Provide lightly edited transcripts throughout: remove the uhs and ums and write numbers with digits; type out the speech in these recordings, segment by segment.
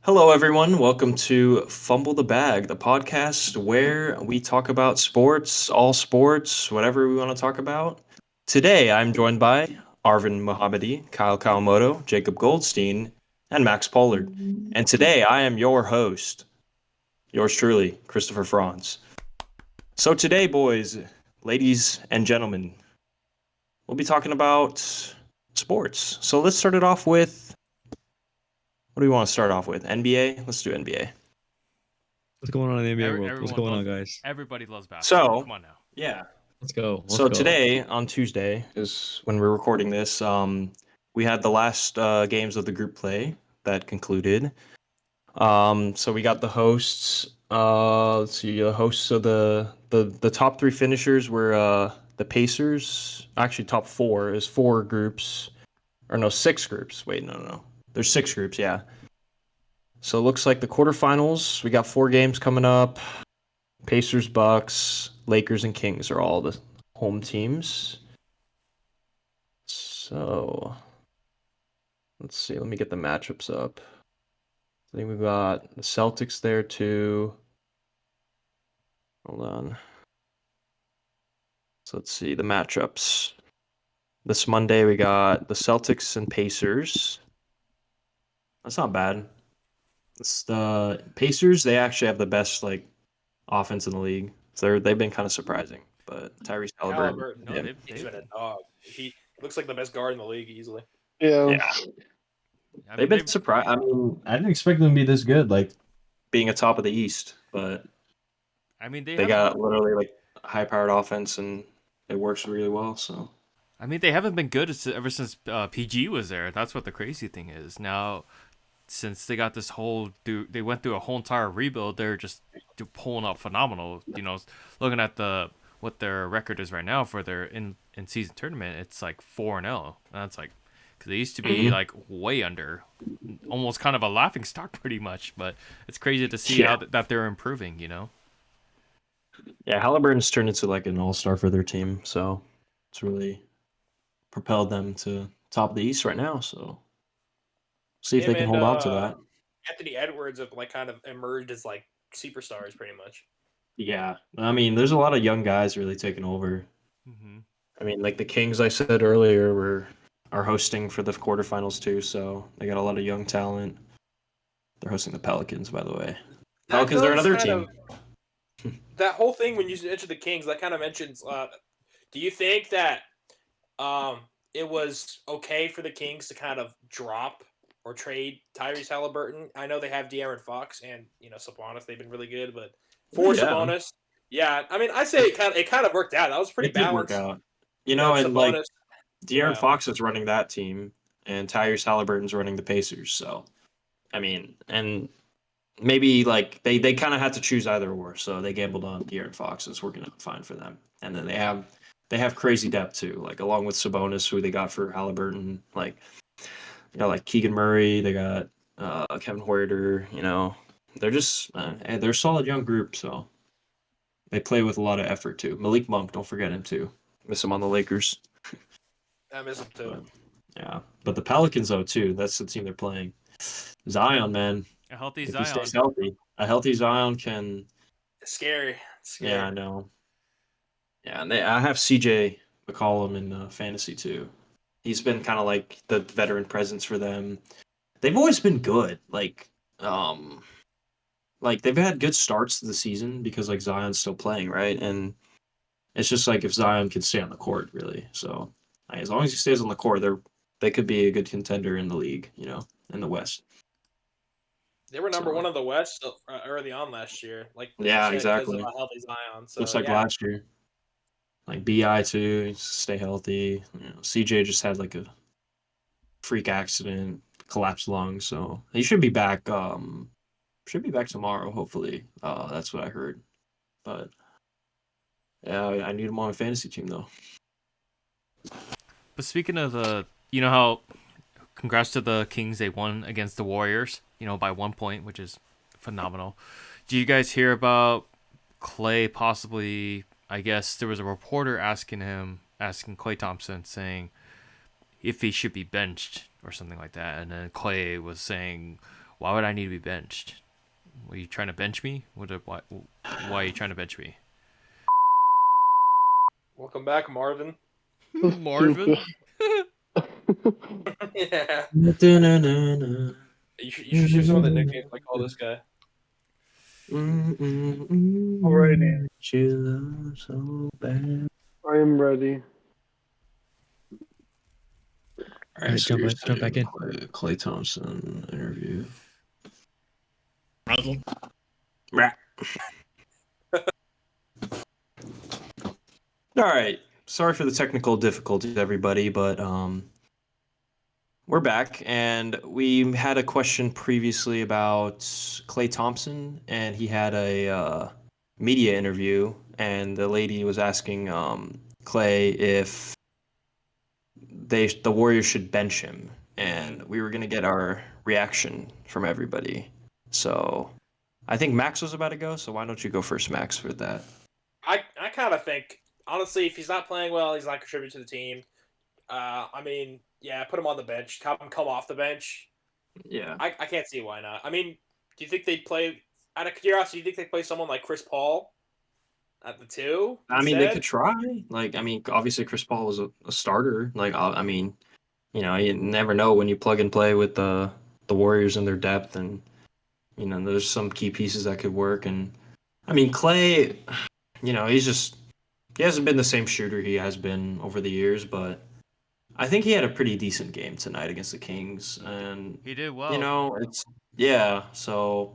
Hello, everyone. Welcome to Fumble the Bag, the podcast where we talk about sports, all sports, whatever we want to talk about. Today, I'm joined by Arvin Mohammadi, Kyle Kawamoto, Jacob Goldstein, and Max Pollard. And today, I am your host, yours truly, Christopher Franz. So, today, boys, ladies, and gentlemen, we'll be talking about sports. So, let's start it off with what do we want to start off with? NBA? Let's do NBA. What's going on in the NBA world? What's Everyone going loves on, guys? everybody loves basketball. So, Come on now. yeah. Let's go. Let's So go. today on Tuesday is when we're recording this. We had the last games of the group play that concluded. So we got the hosts. Let's see, the hosts of the top three finishers were the Pacers. Actually, top four is four groups, or no, six groups. Wait, no. There's six groups. Yeah. So it looks like the quarterfinals. We got four games coming up. Pacers, Bucks, Lakers, and Kings are all the home teams. So let's see. Let me get the matchups up. I think we've got the Celtics there too. Hold on. So let's see the matchups. This Monday we got the Celtics and Pacers. That's not bad. It's the Pacers. They actually have the best offense in the league. They've been kind of surprising, but Tyrese Halliburton. Halliburton, No, Yeah. he's been a dog. He looks like the best guard in the league easily. Yeah, Yeah. I They've mean, been surprised. I mean, I didn't expect them to be this good, like being a top of the East, but they they haven't. got literally like high-powered offense, and it works really well. So They haven't been good ever since PG was there. That's what the crazy thing is. Now, since they got this they went through a whole entire rebuild. They're just pulling up phenomenal. Looking at what their record is right now for their in season tournament, it's like 4-0. That's like because they used to be like way under, almost kind of a laughing stock, pretty much. But it's crazy to see how that they're improving. yeah, Halliburton's turned into like an all-star for their team. So it's really propelled them to top of the East right now. So see if they Him can and hold on to that. Anthony Edwards have like kind of emerged as like superstars, pretty much. Yeah, I mean, there's a lot of young guys really taking over. Mm-hmm. I mean, like the Kings I said earlier are hosting for the quarterfinals too, so they got a lot of young talent. They're hosting the Pelicans, by the way. That Pelicans are does another kind team. of that whole thing when you mentioned the Kings. That kind of mentions. Do you think that it was okay for the Kings to kind of drop or trade Tyrese Halliburton? I know they have De'Aaron Fox and Sabonis. They've been really good, but for Yeah, Sabonis, yeah, I mean, I say it kind of worked out. That was pretty it did work balanced. out. And like Sabonis. De'Aaron Fox is running that team, and Tyrese Halliburton's running the Pacers. So, I mean, and maybe like they kind of had to choose either or, so they gambled on De'Aaron Fox. It's working out fine for them. And then they have crazy depth too, like along with Sabonis, who they got for Halliburton, like Keegan Murray. They got Kevin Huerter. They're just they're a solid young group. So they play with a lot of effort too. Malik Monk, don't forget him too. Miss him on the Lakers. I miss him too. But, yeah, but the Pelicans though too. That's the team they're playing. Zion, man, A healthy if he Zion. stays healthy, a healthy Zion can. It's scary. Yeah, I know. Yeah, and I have CJ McCollum in fantasy too. He's been kind of like the veteran presence for them. They've always been good. Like they've had good starts to the season because like Zion's still playing, right? And it's just like if Zion can stay on the court, really. So as long as he stays on the court, they could be a good contender in the league, in the West. They were number So, one in the West early on last year, like yeah, you said, because of exactly. a healthy Zion. So Just like yeah, last year. Like Bi too, he just stay healthy. CJ just had like a freak accident, collapsed lungs, so he should be back. Should be back tomorrow, hopefully. That's what I heard. But yeah, I need him on my fantasy team though. But speaking of how congrats to the Kings, they won against the Warriors, by 1 point, which is phenomenal. Do you guys hear about Clay possibly? I guess there was a reporter asking Clay Thompson, saying if he should be benched or something like that, and then Clay was saying, why would I need to be benched? Were you trying to bench me? Why are you trying to bench me? Welcome back, Marvin. Marvin? Yeah. Da-na-na-na. You should do some of the nicknames I call this guy. Alrighty. You love so bad. I am ready. All right, so you're jump back in. Clay Thompson interview. All right. Sorry for the technical difficulties, everybody, but we're back, and we had a question previously about Clay Thompson, and he had a media interview, and the lady was asking Clay if the Warriors should bench him, and we were gonna get our reaction from everybody. So I think Max was about to go, so why don't you go first, Max, for that? I kind of think, honestly, if he's not playing well, he's not contributing to the team. I mean, yeah, put him on the bench. Have him come off the bench. Yeah. I can't see why not. I mean, do you think they'd play, out of curiosity, do you think they'd play someone like Chris Paul at the 2? I mean, they instead? could try. Like, I mean, obviously Chris Paul was a starter. Like, I mean, you never know when you plug and play with the Warriors and their depth, and there's some key pieces that could work. And I mean, Clay, he hasn't been the same shooter he has been over the years, but I think he had a pretty decent game tonight against the Kings, and He did well. it's yeah. So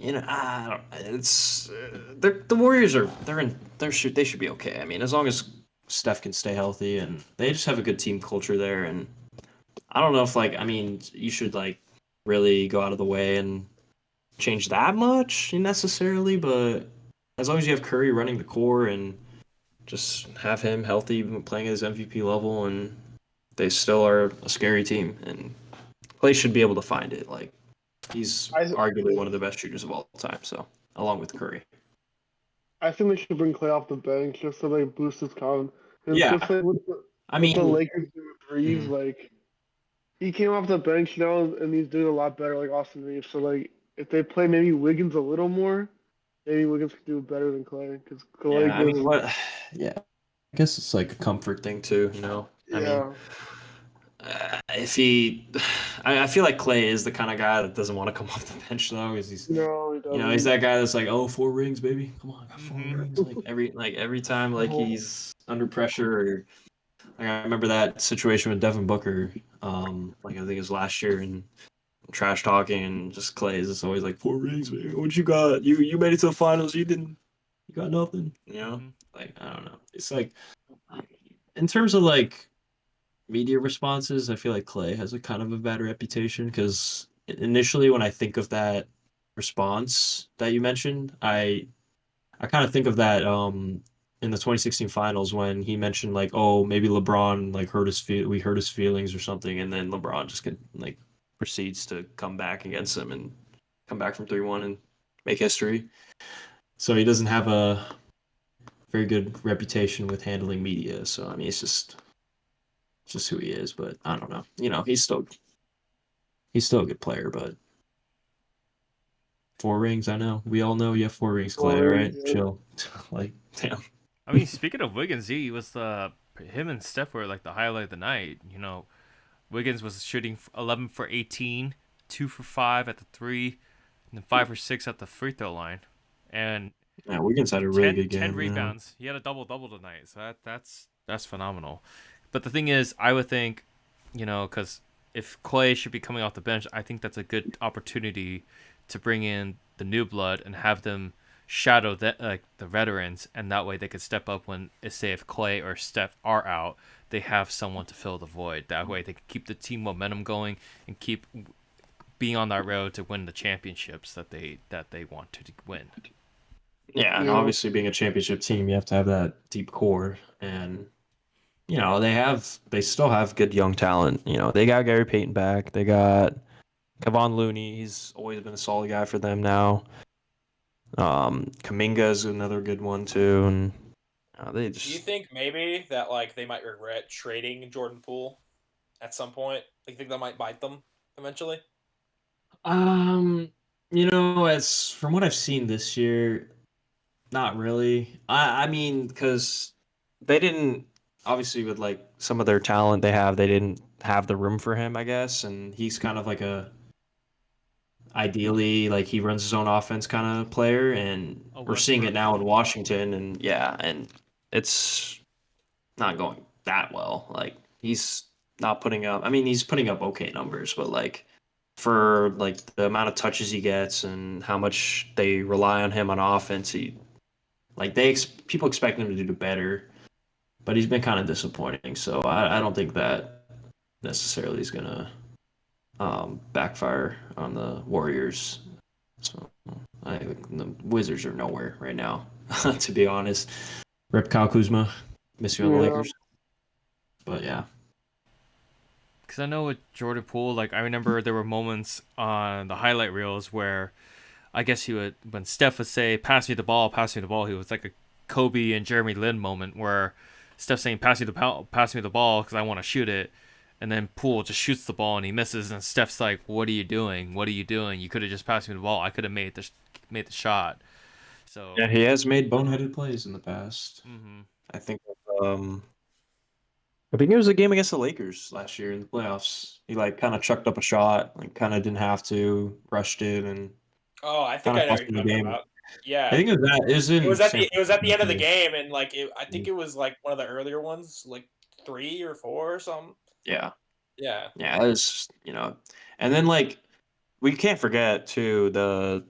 I don't, it's the Warriors they should be okay. I mean, as long as Steph can stay healthy, and they just have a good team culture there, and I don't know if you should really go out of the way and change that much necessarily, but as long as you have Curry running the core and just have him healthy, playing at his MVP level, and they still are a scary team, and Clay should be able to find it. Like, he's arguably one of the best shooters of all time, so along with Curry. I think they should bring Clay off the bench just so they boost his confidence. Yeah. Just like with the Lakers doing with Reeves, like he came off the bench now and he's doing a lot better, like Austin Reeves. So like if they play maybe Wiggins a little more, maybe Wiggins could do better than Clay because Clay Yeah, I mean, yeah, I guess it's like a comfort thing too, I mean, if he, I feel like Clay is the kind of guy that doesn't want to come off the bench though, because he's, No, he doesn't. he's that guy that's like, oh, 4 rings, baby, come on, I got 4 rings, every time he's under pressure. Or I remember that situation with Devin Booker, I think it was last year, and trash talking, and just Clay is just always like, 4 rings, baby, what you got? You made it to the finals, you didn't. You got nothing, Like, I don't know. It's like, in terms of media responses, I feel like Clay has a kind of a bad reputation, because initially when I think of that response that you mentioned, I kind of think of that in the 2016 finals when he mentioned oh, maybe LeBron we hurt his feelings or something, and then LeBron just proceeds to come back against him and come back from 3-1 and make history. So he doesn't have a very good reputation with handling media. So I mean, it's just who he is. But I don't know. He's still a good player. But 4 rings, I know. We all know you have 4 rings, Clay. All right, chill. Damn. I mean, speaking of Wiggins, he was him and Steph were the highlight of the night. Wiggins was shooting 11 for 18, 2 for 5 at the 3, and then 5 for 6 at the free throw line. And yeah, Wiggins had a really good game. 10 rebounds. He had a double-double tonight, so that's phenomenal. But the thing is, I would think, because if Clay should be coming off the bench, I think that's a good opportunity to bring in the new blood and have them shadow the veterans, and that way they could step up when, say, if Clay or Steph are out, they have someone to fill the void. That way they can keep the team momentum going and keep being on that road to win the championships that they want to win. Yeah, and obviously being a championship team, you have to have that deep core, and they still have good young talent. They got Gary Payton back. They got Kevon Looney. He's always been a solid guy for them now. Kuminga is another good one too, and they just. Do you think maybe that they might regret trading Jordan Poole at some point? You think that might bite them eventually? Um, as from what I've seen this year, not really. I mean, because they didn't obviously with like some of their talent they didn't have the room for him, I guess, and he's kind of like a ideally like he runs his own offense kind of player, and A we're seeing it Westbrook. now in Washington, and yeah, and it's not going that well. Like he's not putting up. I mean, he's putting up okay numbers, but like for like the amount of touches he gets and how much they rely on him on offense, he like people expect him to do better, but he's been kind of disappointing. So I don't think that necessarily is gonna backfire on the Warriors. So the Wizards are nowhere right now, to be honest. Rip Kyle Kuzma, miss you on the Yeah. Lakers. But yeah. Because I know with Jordan Poole, like I remember there were moments on the highlight reels where I guess he would, when Steph would say, pass me the ball, he was like a Kobe and Jeremy Lin moment where Steph's saying, pass me the ball because I want to shoot it. And then Poole just shoots the ball and he misses. And Steph's like, what are you doing? What are you doing? You could have just passed me the ball. I could have made the shot. So, Yeah, he has made boneheaded plays in the past. mm-hmm. I think um I think it was a game against the Lakers last year in the playoffs. He like kind of chucked up a shot, like kind of didn't have to, rushed it, and Oh, I think kind I of know cost what him you're the talking game. about. Yeah. I think it was that. It was It in was at San the end of the Francisco. game, and like I think it was like one of the earlier ones, like 3 or 4 or something. Yeah, Yeah. yeah. It was and then like we can't forget too the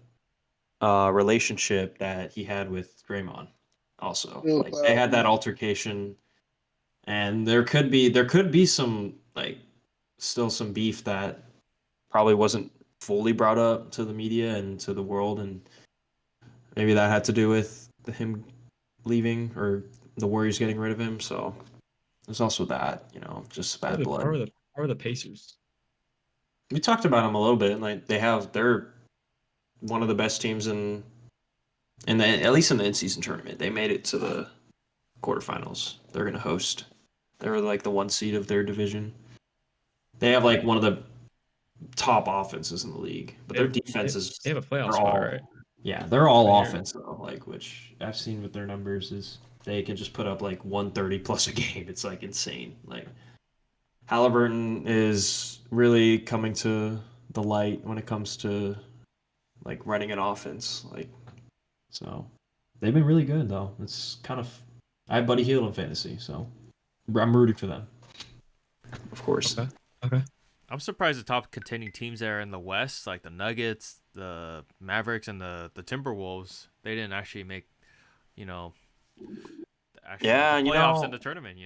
relationship that he had with Draymond. Also, Real like they had bad. that altercation, and there could be some like still some beef that probably wasn't fully brought up to the media and to the world, and maybe that had to do with him leaving or the Warriors getting rid of him. So there's also that, just How are bad the how blood. are the how are the Pacers? We talked about them a little bit. Like they're one of the best teams in the at least in the in-season tournament. They made it to the quarterfinals. They're gonna host. They were like the one seed of their division. They have like one of the top offenses in the league, but They their have, defense they is have a playoff they're spot, all right? yeah, they're all Right here. offense though, like which I've seen with their numbers is they can just put up like 130 plus a game. It's like insane. Like Halliburton is really coming to the light when it comes to like running an offense. Like so they've been really good though. It's kind of I have Buddy Hield in fantasy, so I'm rooting for them. Of course. Okay. Okay. I'm surprised the top contending teams there in the West, like the Nuggets, the Mavericks, and the Timberwolves, they didn't actually make, you know, the Yeah, playoffs and the tournament.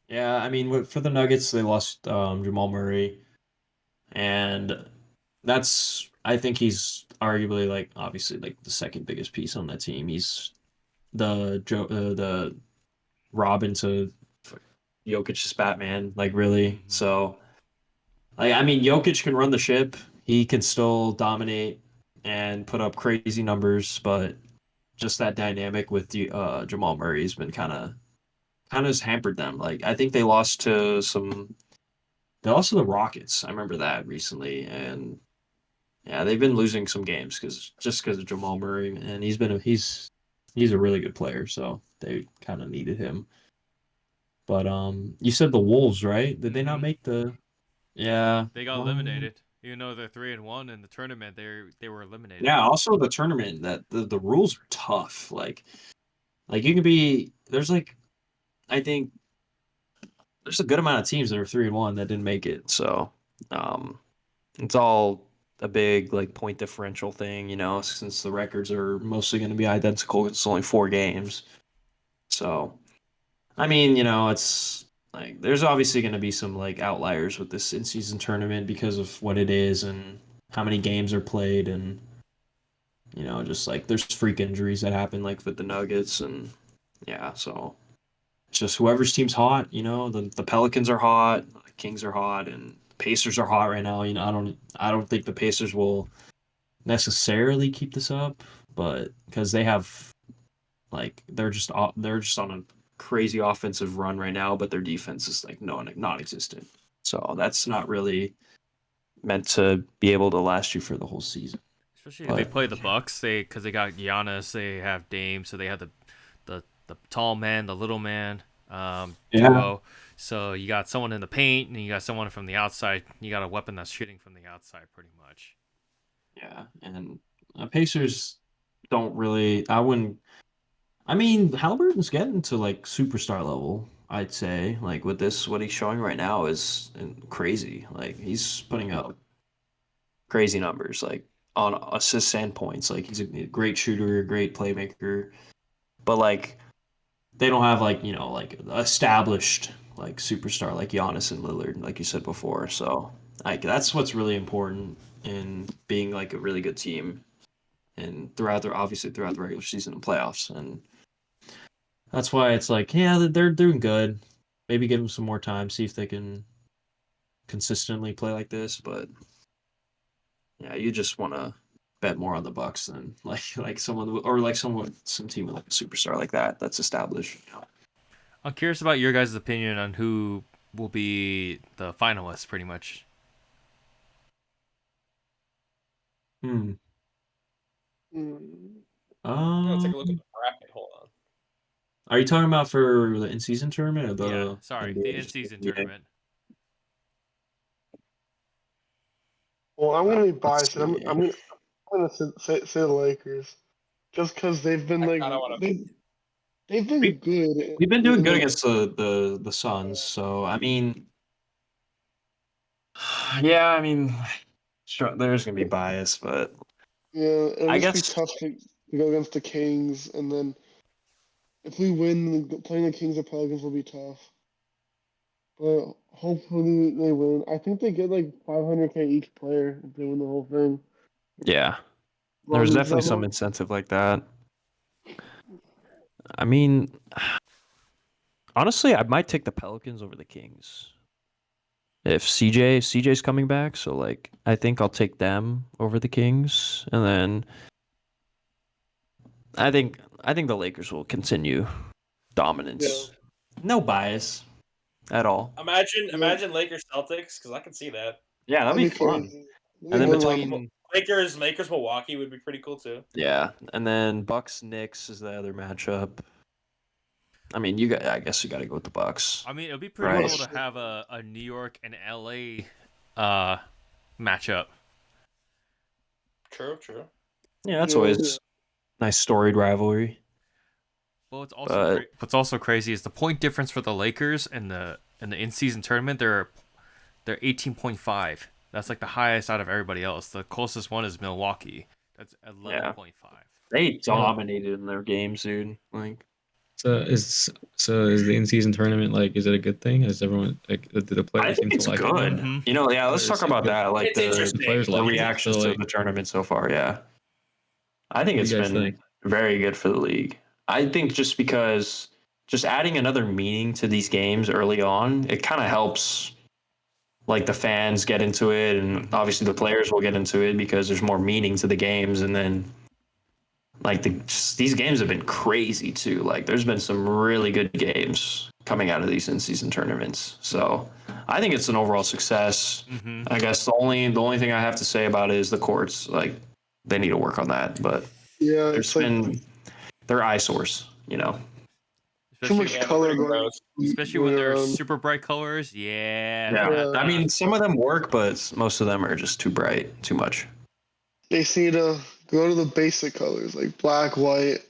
yeah, I mean, for the Nuggets, they lost Jamal Murray, and I think he's arguably like obviously like the second biggest piece on that team. He's the Robin to Jokic's Batman, like really. Mm-hmm. So, like, I mean, Jokic can run the ship. He can still dominate and put up crazy numbers, but just that dynamic with Jamal Murray has been kind of has hampered them. Like, I think they lost to the Rockets. I remember that recently, and yeah, they've been losing some games because of Jamal Murray, and he's a really good player, so they kind of needed him. But you said the Wolves, right? Did they not Mm-hmm. make the? Yeah. They got eliminated, even though they're 3-1 in the tournament. They were eliminated. Yeah. Also, the tournament that the rules are tough. Like you can be there's like I think there's a good amount of teams that are 3-1 that didn't make it. So um, it's all a big like point differential thing, since the records are mostly going to be identical. It's only 4 games. So I mean, it's like there's obviously going to be some like outliers with this in-season tournament because of what it is and how many games are played, and just like there's freak injuries that happen like with the Nuggets, and yeah, so it's just whoever's team's hot. The Pelicans are hot, the Kings are hot, and the Pacers are hot right now. I don't think the Pacers will necessarily keep this up, but because they have like they're just on a crazy offensive run right now, but their defense is like non-existent. So that's not really meant to be able to last you for the whole season. Especially if they play the Bucks, because they got Giannis, they have Dame, so they have the tall man, the little man duo. So you got someone in the paint, and you got someone from the outside. You got a weapon that's shooting from the outside, pretty much. Yeah, and Pacers don't really. I wouldn't. I mean, Halliburton's getting to like superstar level. I'd say like with this, what he's showing right now is crazy. Like he's putting up crazy numbers, like on assists and points. Like he's a great shooter, a great playmaker. But like they don't have like like established like superstar like Giannis and Lillard, like you said before. So like that's what's really important in being like a really good team, and obviously throughout the regular season and playoffs, and that's why it's like yeah they're doing good. Maybe give them some more time, see if they can consistently play like this. But yeah, you just want to bet more on the Bucks than like some team with like a superstar like that that's established. I'm curious about your guys' opinion on who will be the finalists, pretty much. Hmm. Mm. I'm gonna take a look at Um, the bracket. Hold on. are you talking about for the in-season tournament or Yeah, the sorry, the NBA? in-season NBA? tournament. Well, I'm gonna be Let's biased. And see. I'm gonna say the Lakers, just because they've been I like kind of want to. they've been We good we've been doing in good the against the Suns, so I mean, yeah, I mean, sure, there's gonna be bias, but yeah. It'll I just be guess tough to go against the Kings, and then if we win, playing the Kings or Pelicans will be tough. But hopefully they win. I think they get like 500K each player if they win the whole thing. yeah, there's Romney's definitely that some much. incentive like that. I mean, honestly, I might take the Pelicans over the Kings if CJ's coming back. So like, I think I'll take them over the Kings, and then I think the Lakers will continue Yeah. dominance. No bias at all. Yeah. Imagine Lakers Celtics, because I can see that. Yeah, that'd That'd be be fun. crazy. And They then win like between Lakers Milwaukee would be pretty cool too. yeah, and then Bucks Knicks is the other matchup. I mean, I guess you got to go with the Bucks, I mean, it would be pretty right? cool to have a New York and LA matchup. True. Yeah, that's yeah. always nice storied rivalry. Well, But what's also crazy is the point difference for the Lakers and the in-season tournament. They're 18.5. That's like the highest out of everybody else. The closest one is Milwaukee. That's yeah, 11.5. they Yeah. dominated in their games, dude. Like, So is the in-season tournament like? Is it a good thing? Is everyone like? Do the I players think seem to it's like it now? good. Mhm. Yeah, let's talk Players, about that. Like It's the interesting. players the like it. reactions So to like, the tournament so far. Yeah, I think what do it's you guys been think? very good for the league. I think just because just adding another meaning to these games early on, it kind of helps like the fans get into it, and obviously the players will get into it because there's more meaning to the games, and then like these games have been crazy too. Like there's been some really good games coming out of these in-season tournaments. So I think it's an overall success. Mhm. I guess the only thing I have to say about it is the courts. Like they need to work on that, but Yeah, there's it's like been they're eyesores. too Especially much Yeah, they're color pretty gross. especially going when they're around. super bright colors. Yeah, Yeah, Yeah. I mean some of them work, but most of them are just too bright, too much. They just need to go to the basic colors like black, white,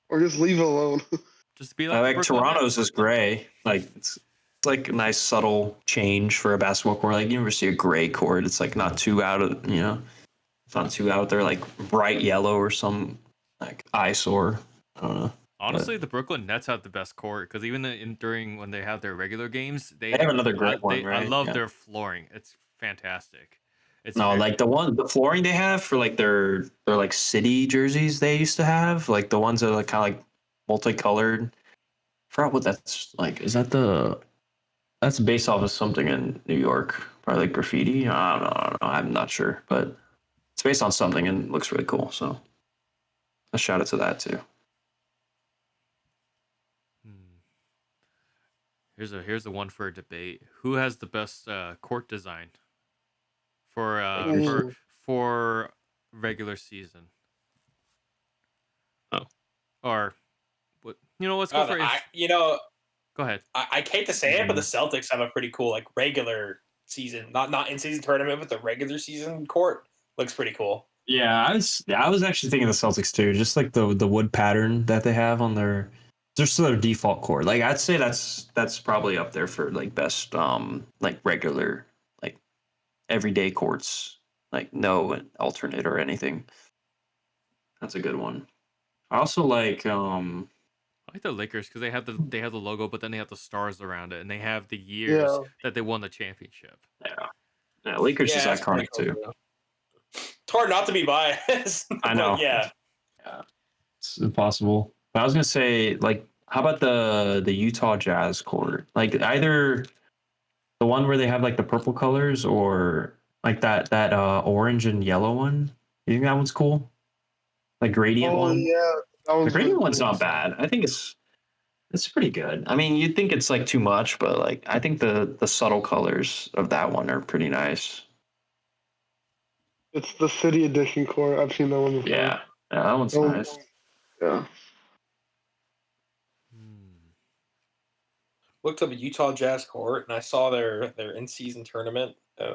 or just leave it alone. just be I like the like Brooklyn Toronto's Nets. is gray. Like it's like a nice subtle change for a basketball court. Like you never see a gray court. It's like not too it's not too out there like bright yellow or some like eyesore. I don't know. But Honestly, the Brooklyn Nets have the best court because even during when they have their regular games, they have another great one, I right? love Yeah. their flooring. It's fantastic. It's No, very like the flooring they have for like their like city jerseys they used to have, like the ones that are like kind of like multicolored. Forgot what that's like. Is that that's based off of something in New York? Probably like graffiti. I don't know. I'm not sure, but it's based on something and it looks really cool. So a shout out to that too. Hmm. Here's a one for a debate. Who has the best court design? for Ooh. for regular season. Oh. Or what? Let's go for it. Go ahead. I hate to say it, but the Celtics have a pretty cool like regular season, not in season tournament, but the regular season court looks pretty cool. Yeah, I was actually thinking the Celtics too, just like the wood pattern that they have on their just their default court. Like I'd say that's probably up there for like best like regular like everyday courts, like no alternate or anything. That's a good one. I also like I like the Lakers because they have the logo, but then they have the stars around it, and they have the years Yeah. that they won the championship. yeah, Lakers is that's pretty iconic cool, too. bro. It's hard not to be biased. I know. But yeah. It's impossible. But I was gonna say, like, how about the Utah Jazz court? Like either the one where they have like the purple colors or like that orange and yellow one. You think that one's cool? Like gradient Oh one? yeah, that The one's really gradient one's cool. not bad. I think it's pretty good. I mean, you'd think it's like too much, but like I think the subtle colors of that one are pretty nice. It's the city edition court. I've seen that one before. Yeah. Yeah, that one's That one- nice. Yeah. Looked up a Utah Jazz court and I saw their in season tournament.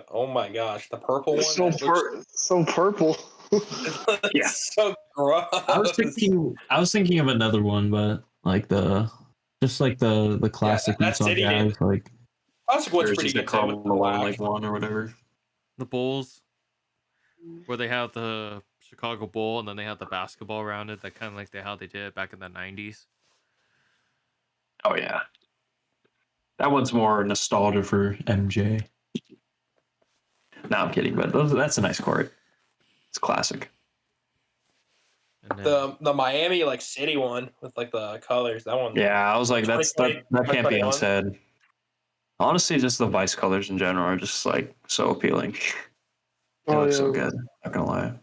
Oh my gosh, the purple one. It's so purple. Yeah. So gross. I was thinking of another one, but like the classic that's Utah City Jazz, did. like Classic one's there's pretty just a good too. Carmelo With the Malone black. like one or whatever. The Bulls, where they have the Chicago Bull, and then they have the basketball around it. That kind of like how they did it back in the '90s. Oh yeah, that one's more nostalgia for MJ. No, I'm kidding, but that's a nice court. It's classic. And then, The Miami like city one with like the colors. That one. Yeah, I was like, that can't be 2021. unsaid. Honestly, just the Vice colors in general are just like so appealing. They Oh look yeah. so good. Not gonna lie.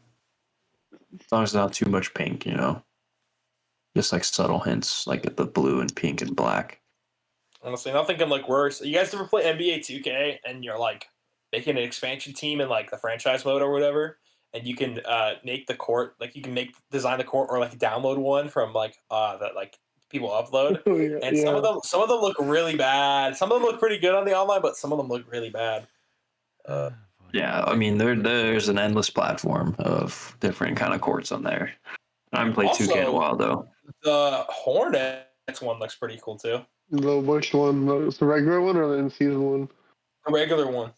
As long as it's not too much pink, just like subtle hints, like the blue and pink and black. Honestly, nothing can look worse. You guys ever play NBA 2K and you're like making an expansion team in like the franchise mode or whatever, and you can make the court like you can design the court or like download one from like that like people upload, Oh, yeah, and some of them look really bad. Some of them look pretty good on the online, but some of them look really bad. Yeah, I mean there's an endless platform of different kind of courts on there. I haven't played 2K in a Also, while though. The Hornets one looks pretty cool too. The which one? The regular one or the in season one? The regular one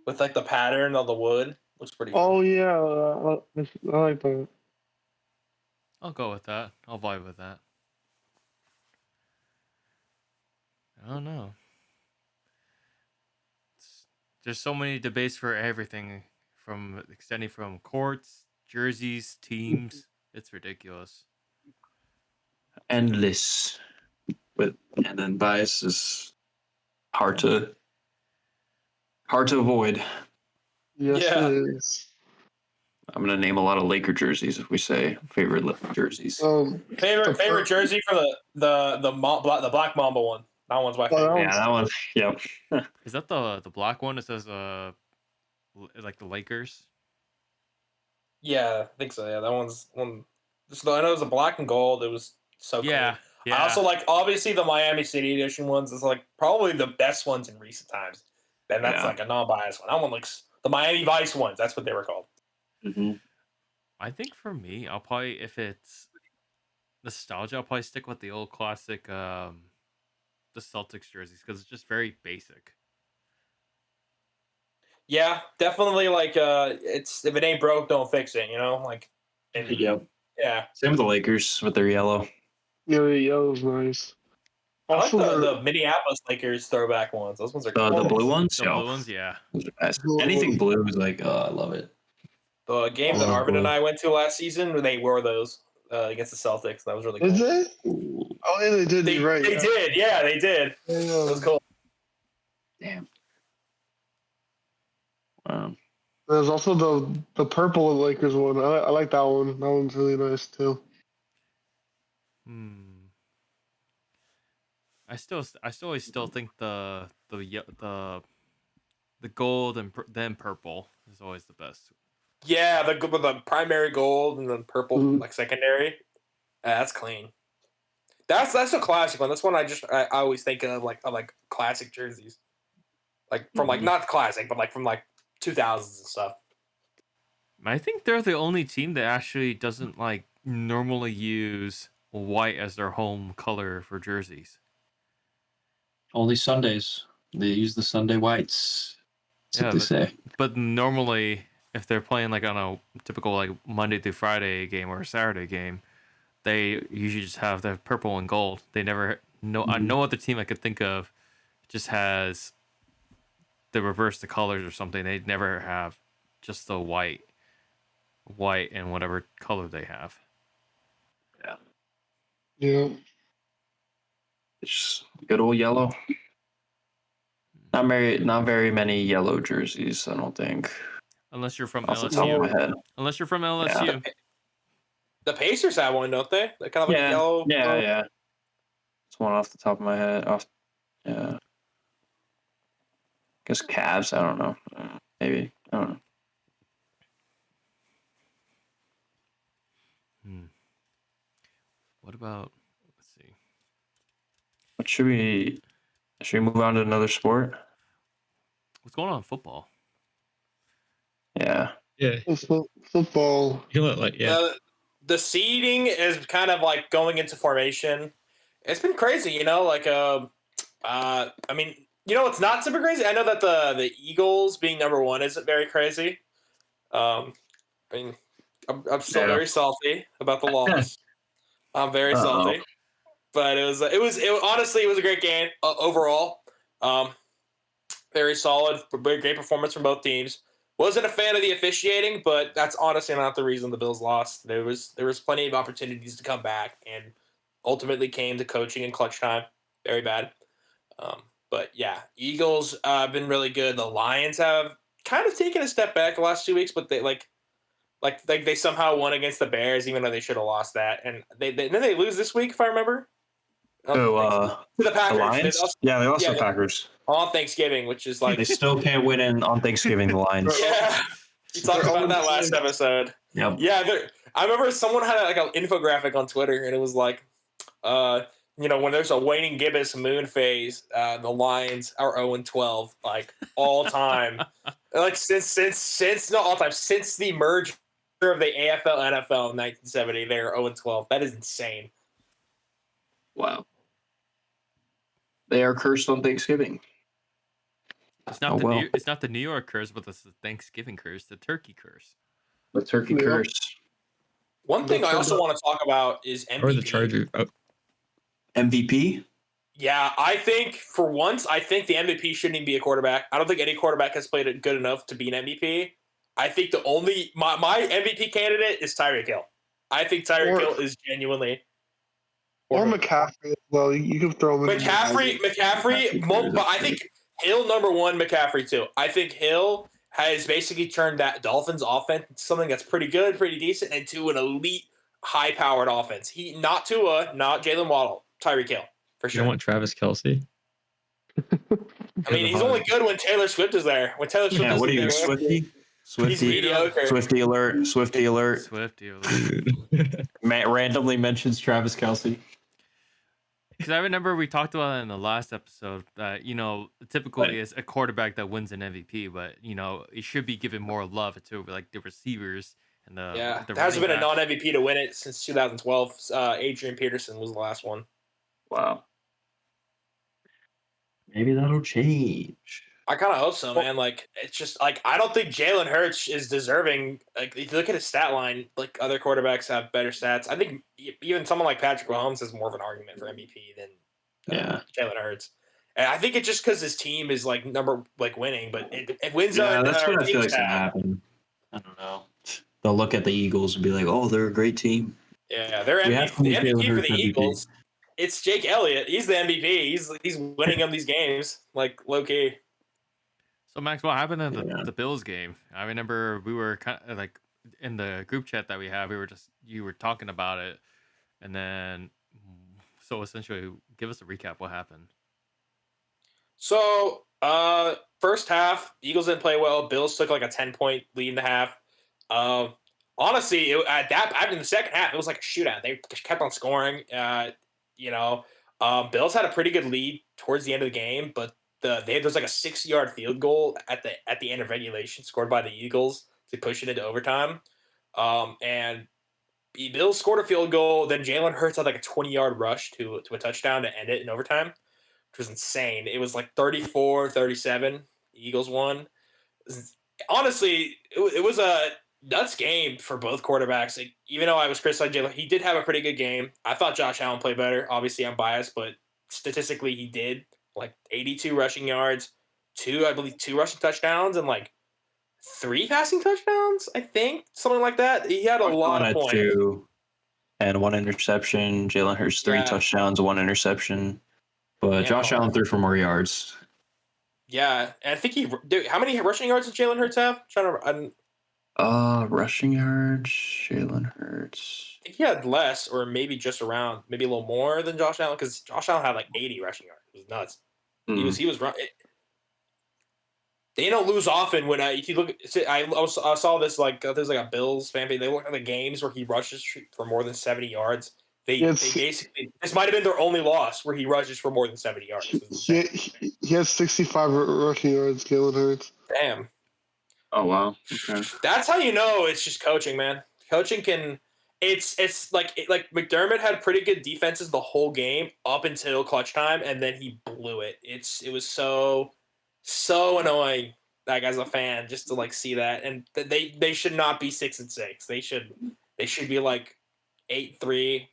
with like the pattern on the wood looks pretty cool. Oh yeah, I like that. I'll go with that. I'll vibe with that. I don't know. There's so many debates for everything, from extending from courts, jerseys, teams. It's ridiculous. Endless. And then bias is hard to avoid. Yes, Yeah. it is. I'm gonna name a lot of Laker jerseys if we say favorite jerseys. Favorite jersey for the Black Mamba one. That one's my favorite. Yeah, that one. Yep. Is that the black one? It says like the Lakers. Yeah, I think so. Yeah, that one's one. So I know it was a black and gold. It was so cool. Yeah. I also like obviously the Miami City Edition ones is like probably the best ones in recent times. And that's like a non-biased one. That one looks the Miami Vice ones. That's what they were called. Mm-hmm. I think for me, I'll probably, if it's nostalgia, I'll probably stick with the old classic, the Celtics jerseys, because it's just very basic. Yeah, definitely. Like, it's if it ain't broke, don't fix it. Like. Yep. Yeah. Same with the Lakers with their yellow. Yeah, the yellow's nice. I like Also, the Minneapolis Lakers throwback ones. Those ones are cool. The blue ones. The blue ones, yeah. Those are nice. Anything blue is like, I love it. The game that Arvin and I went to last season, they wore those against the Celtics. That was really cool. Did they? Oh yeah, they did. They, You're right. they did. Yeah, they did. Yeah. It was cool. Damn. There's also the purple Lakers one. I like that one. That one's really nice too. I still think the the gold and then purple is always the best. Yeah, the primary gold and then purple Mhm. like secondary. That's clean. That's a classic one. That's one I always think of like classic jerseys. Like from like not classic, but like from like 2000s and stuff. I think they're the only team that actually doesn't like normally use white as their home color for jerseys. Only Sundays. They use the Sunday whites. That's what they say. But normally, if they're playing like on a typical like Monday through Friday game or a Saturday game, they usually just have the purple and gold. They never no other team I could think of just has the reverse the colors or something. They never have just the white and whatever color they have. Yeah. It's just good old yellow. Not very many yellow jerseys, I don't think. Unless you're from Off the top of my LSU. head. Unless you're from LSU. The Pacers have one, don't they? They kind of like a Yeah, yellow. yeah. It's one off the top of my head. Yeah. Guess Cavs. I don't know. Maybe. I don't know. What about? Let's see. What should we move on to another sport? What's going on in football? Yeah. Yeah. Football. You know, like The seeding is kind of like going into formation. It's been crazy, you know. Like, I mean, you know, it's not super crazy. I know that the Eagles being number one isn't very crazy. I mean, I'm still very salty about the loss. I'm very salty, but honestly it was a great game overall. Very solid, great performance from both teams. Wasn't a fan of the officiating, but that's honestly not the reason the Bills lost. There was plenty of opportunities to come back, and ultimately came to coaching and clutch time. Very bad. But yeah, Eagles have been really good. The Lions have kind of taken a step back the last 2 weeks, but they they somehow won against the Bears, even though they should have lost that. And then they lose this week, if I remember. To the Packers. The Lions? They lost to the Packers on Thanksgiving, which is like they still can't win on Thanksgiving. The Lions. Yeah, you talked about that last episode. Yep. Yeah, I remember someone had like an infographic on Twitter, and it was like, you know, when there's a waning gibbous moon phase, the Lions are 0-12, like all time, like since not all time, since the merger of the AFL NFL in 1970, they are 0-12. That is insane. Wow. They are cursed on Thanksgiving. It's not it's not the New York curse, but it's the Thanksgiving curse, the turkey curse. The turkey curse. One thing I also want to talk about is MVP. Or the Charger. MVP? Yeah, I think for once, I think the MVP shouldn't even be a quarterback. I don't think any quarterback has played it good enough to be an MVP. I think the only my MVP candidate is Tyreek Hill. I think Tyreek Hill is genuinely. Or McCaffrey as well. You can throw him in. McCaffrey, but I think Hill number one, McCaffrey too. I think Hill has basically turned that Dolphins offense into something that's pretty good, pretty decent, into an elite, high-powered offense. Not Tua, not Jalen Waddle, Tyreek Hill for sure. You don't want Travis Kelce? I mean, he's only good when Taylor Swift is there. When Taylor Swift is what are you, there, Swifty? He's mediocre. Swifty alert. Swifty alert. Swifty alert. Matt randomly mentions Travis Kelce. Because I remember we talked about it in the last episode that, you know, typically it's a quarterback that wins an MVP, but, you know, it should be given more love to like the receivers and the there hasn't been a non-MVP to win it since 2012. Adrian Peterson was the last one. Wow. Maybe that'll change. I kind of hope so, man. Like, it's just like I don't think Jalen Hurts is deserving. Like, if you look at his stat line, like other quarterbacks have better stats. I think even someone like Patrick Mahomes has more of an argument for MVP than Jalen Hurts. And I think it's just because his team is like winning, but it wins. Yeah, that's what I feel like gonna happen. I don't know. They'll look at the Eagles and be like, "Oh, they're a great team." Yeah, they're MVP. The MVP for the Eagles. It's Jake Elliott. He's the MVP. He's winning them these games like low key. So Max, what happened in the Bills game? I remember we were kind of like in the group chat that we have. You were talking about it, and then so essentially, give us a recap. What happened? So, first half, Eagles didn't play well. Bills took like a 10-point lead in the half. Honestly, after the second half, it was like a shootout. They kept on scoring. Bills had a pretty good lead towards the end of the game, but there was like a 6-yard field goal at the end of regulation scored by the Eagles to push it into overtime. And the Bills scored a field goal. Then Jalen Hurts had like a 20-yard rush to a touchdown to end it in overtime, which was insane. It was like 34-37. The Eagles won. Honestly, it was a nuts game for both quarterbacks. Like, even though I was criticizing Jalen, he did have a pretty good game. I thought Josh Allen played better. Obviously, I'm biased, but statistically, he did. Like 82 rushing yards, two rushing touchdowns, and like 3 passing touchdowns, I think, something like that. He had a lot of points. 2 and 1 interception. Jalen Hurts 3 touchdowns, 1 interception. But Josh Allen threw for more yards. Yeah, and I think how many rushing yards did Jalen Hurts have? Rushing yards, Jalen Hurts. I think he had less, or maybe just around, maybe a little more than Josh Allen, because Josh Allen had like 80 rushing yards. It was nuts. He was running. They don't lose often when if you look. I saw this like there's like a Bills fan page. They look at the games where he rushes for more than 70 yards. They basically, this might have been their only loss where he rushes for more than 70 yards. He has 65 rushing yards, Jalen Hurts. Damn. Oh wow. Okay. That's how you know it's just coaching, man. Coaching can. It's like McDermott had pretty good defenses the whole game up until clutch time, and then he blew it. It was so annoying, like, as a fan, just to like see that. And they should not be 6-6. They should be like 8-3,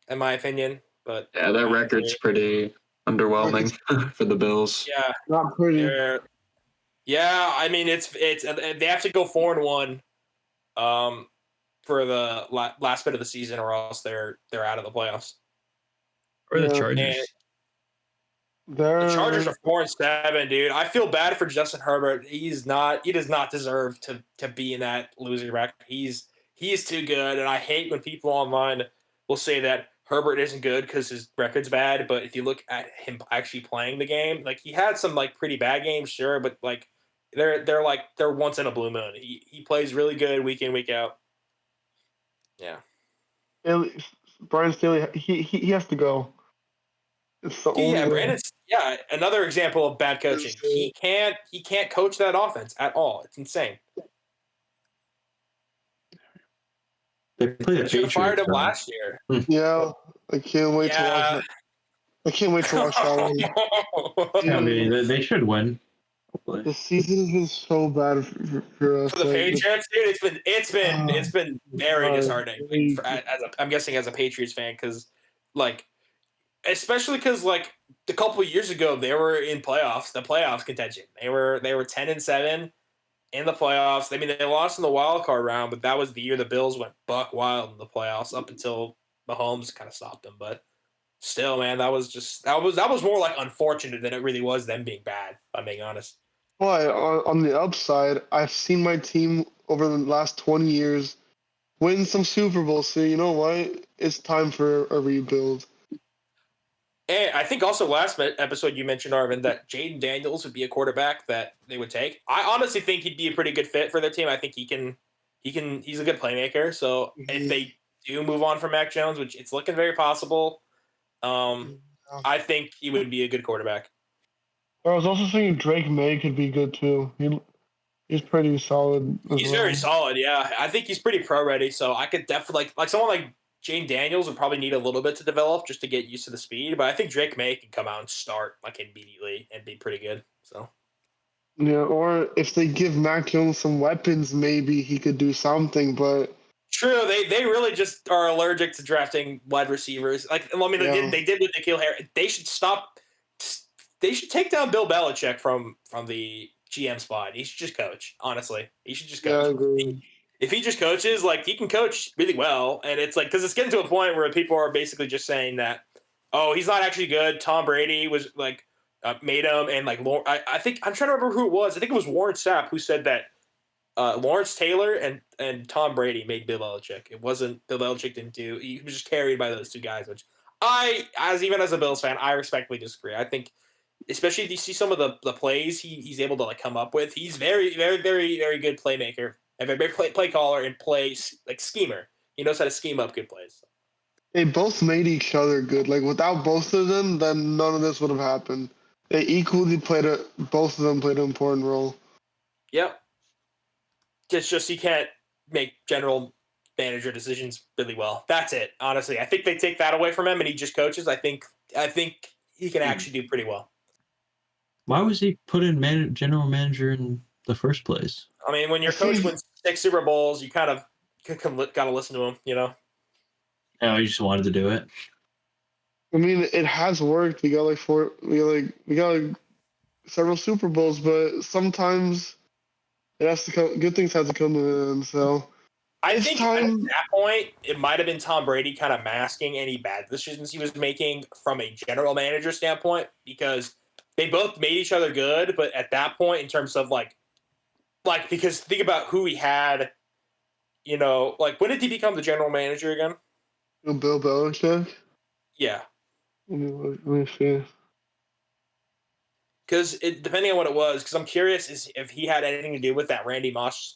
in my opinion. But yeah, that record's pretty underwhelming for the Bills. Yeah, not pretty. Yeah, I mean it's they have to go 4-1, for the last bit of the season, or else they're out of the playoffs. Or the Chargers. The Chargers are 4-7, dude. I feel bad for Justin Herbert. He does not deserve to be in that loser bracket. He is too good, and I hate when people online will say that Herbert isn't good because his record's bad. But if you look at him actually playing the game, like, he had some like pretty bad games, sure, but like they're once in a blue moon. He plays really good week in, week out. Yeah. Brian Staley, he has to go. It's the only Brandon. Yeah, another example of bad coaching. He can't coach that offense at all. It's insane. They played the Patriots. Fired him last year. Yeah, I can't wait to watch it. I can't wait to watch that one. Yeah, I mean, they should win. Hopefully. The season has been so bad for us. For the Patriots, dude, it's been very disheartening. I'm guessing as a Patriots fan, because like, especially because like a couple of years ago they were in the playoffs contention. They were 10-7 in the playoffs. I mean, they lost in the wild card round, but that was the year the Bills went buck wild in the playoffs up until Mahomes kind of stopped them. But still, man, that was more like unfortunate than it really was them being bad, if I'm being honest. But on the upside, I've seen my team over the last 20 years win some Super Bowls. So you know what? It's time for a rebuild. And I think also last episode you mentioned, Arvin, that Jaden Daniels would be a quarterback that they would take. I honestly think he'd be a pretty good fit for their team. I think he's a good playmaker. So if they do move on from Mac Jones, which it's looking very possible, I think he would be a good quarterback. I was also thinking Drake May could be good too. He's pretty solid. He's very solid, yeah. I think he's pretty pro ready. So I could definitely like someone like Jane Daniels would probably need a little bit to develop just to get used to the speed. But I think Drake May can come out and start like immediately and be pretty good. So yeah, or if they give Mac Jones some weapons, maybe he could do something. But true, they really just are allergic to drafting wide receivers. Like, I mean, they did with N'Keal Harris. They should stop. They should take down Bill Belichick from the GM spot. He should just coach. Honestly, he should just coach. Yeah, if he just coaches, like, he can coach really well. And it's like, because it's getting to a point where people are basically just saying that, oh, he's not actually good. Tom Brady was like made him, and like I think I'm trying to remember who it was. I think it was Warren Sapp who said that Lawrence Taylor and Tom Brady made Bill Belichick. It wasn't Bill Belichick didn't do. He was just carried by those two guys, which even as a Bills fan, I respectfully disagree. I think especially if you see some of the plays he's able to like come up with. He's very, very, very, very good playmaker, and very play caller and like schemer. He knows how to scheme up good plays. They both made each other good. Like without both of them, then none of this would have happened. They equally both of them played an important role. Yep. Just he can't make general manager decisions really well. That's it. Honestly, I think they take that away from him, and he just coaches. I think he can actually do pretty well. Why was he put in general manager in the first place? I mean, when your coach wins 6 Super Bowls, you kind of got to listen to him, you know? Oh, he just wanted to do it. I mean, it has worked. We got like several Super Bowls, but sometimes it has to come. Good things have to come in. So I think at that point, it might have been Tom Brady kind of masking any bad decisions he was making from a general manager standpoint, because they both made each other good. But at that point, in terms of like because think about who he had, you know, like when did he become the general manager again? Bill Belichick. Yeah. Let me see. Because depending on what it was, because I'm curious if he had anything to do with that Randy Moss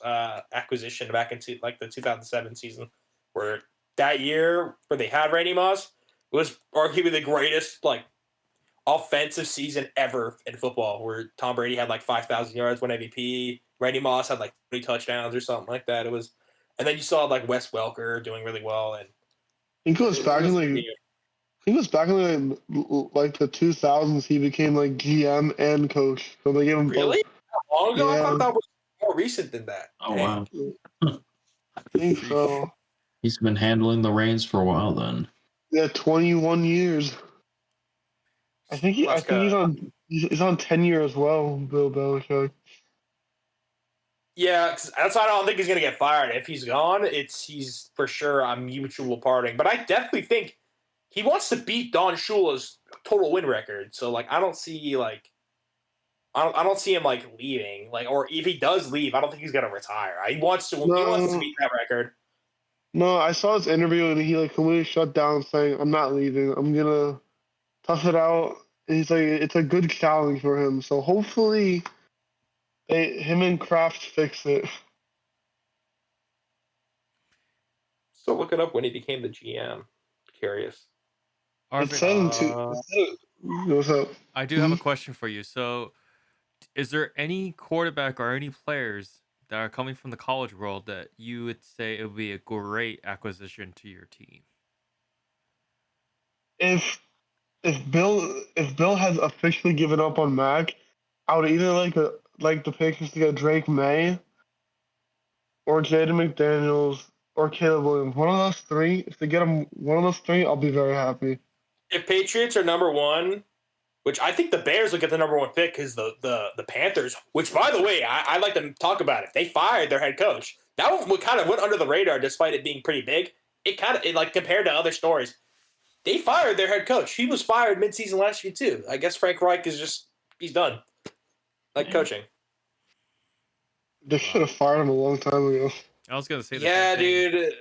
acquisition back into the 2007 season, where that year where they had Randy Moss was arguably the greatest like offensive season ever in football, where Tom Brady had like 5,000 yards, won MVP. Randy Moss had like 20 touchdowns or something like that. It was, and then you saw like Wes Welker doing really well, and he goes back in like. He was back in like the 2000s. He became like GM and coach. So they gave him really both. How long ago? Yeah. I thought that was more recent than that. Oh, wow. I think so. He's been handling the reins for a while then. Yeah, 21 years. I think he's on tenure as well, Bill Belichick. Yeah, that's why I don't think he's gonna get fired. If he's gone, he's for sure a mutual parting. But I definitely think he wants to beat Don Shula's total win record. So like I don't see him like leaving. Like, or if he does leave, I don't think he's gonna retire. He wants to beat that record. No, I saw his interview and he like completely shut down saying, I'm not leaving. I'm gonna tough it out. And he's like, it's a good challenge for him. So hopefully him and Kraft fix it. Still looking up when he became the GM. Curious. Arvin, What's up? I do have a question for you. So, is there any quarterback or any players that are coming from the college world that you would say it would be a great acquisition to your team? If Bill has officially given up on Mac, I would either like the Patriots to get Drake May or Jaden McDaniels or Caleb Williams. One of those three. If they get him one of those three, I'll be very happy. If Patriots are number one, which I think the Bears will get the number one pick because the Panthers, which by the way, I like to talk about it. They fired their head coach. That one kind of went under the radar despite it being pretty big. It like compared to other stories, they fired their head coach. He was fired midseason last year too. I guess Frank Reich he's done. Like coaching. They should have fired him a long time ago. I was gonna say that. Yeah, dude.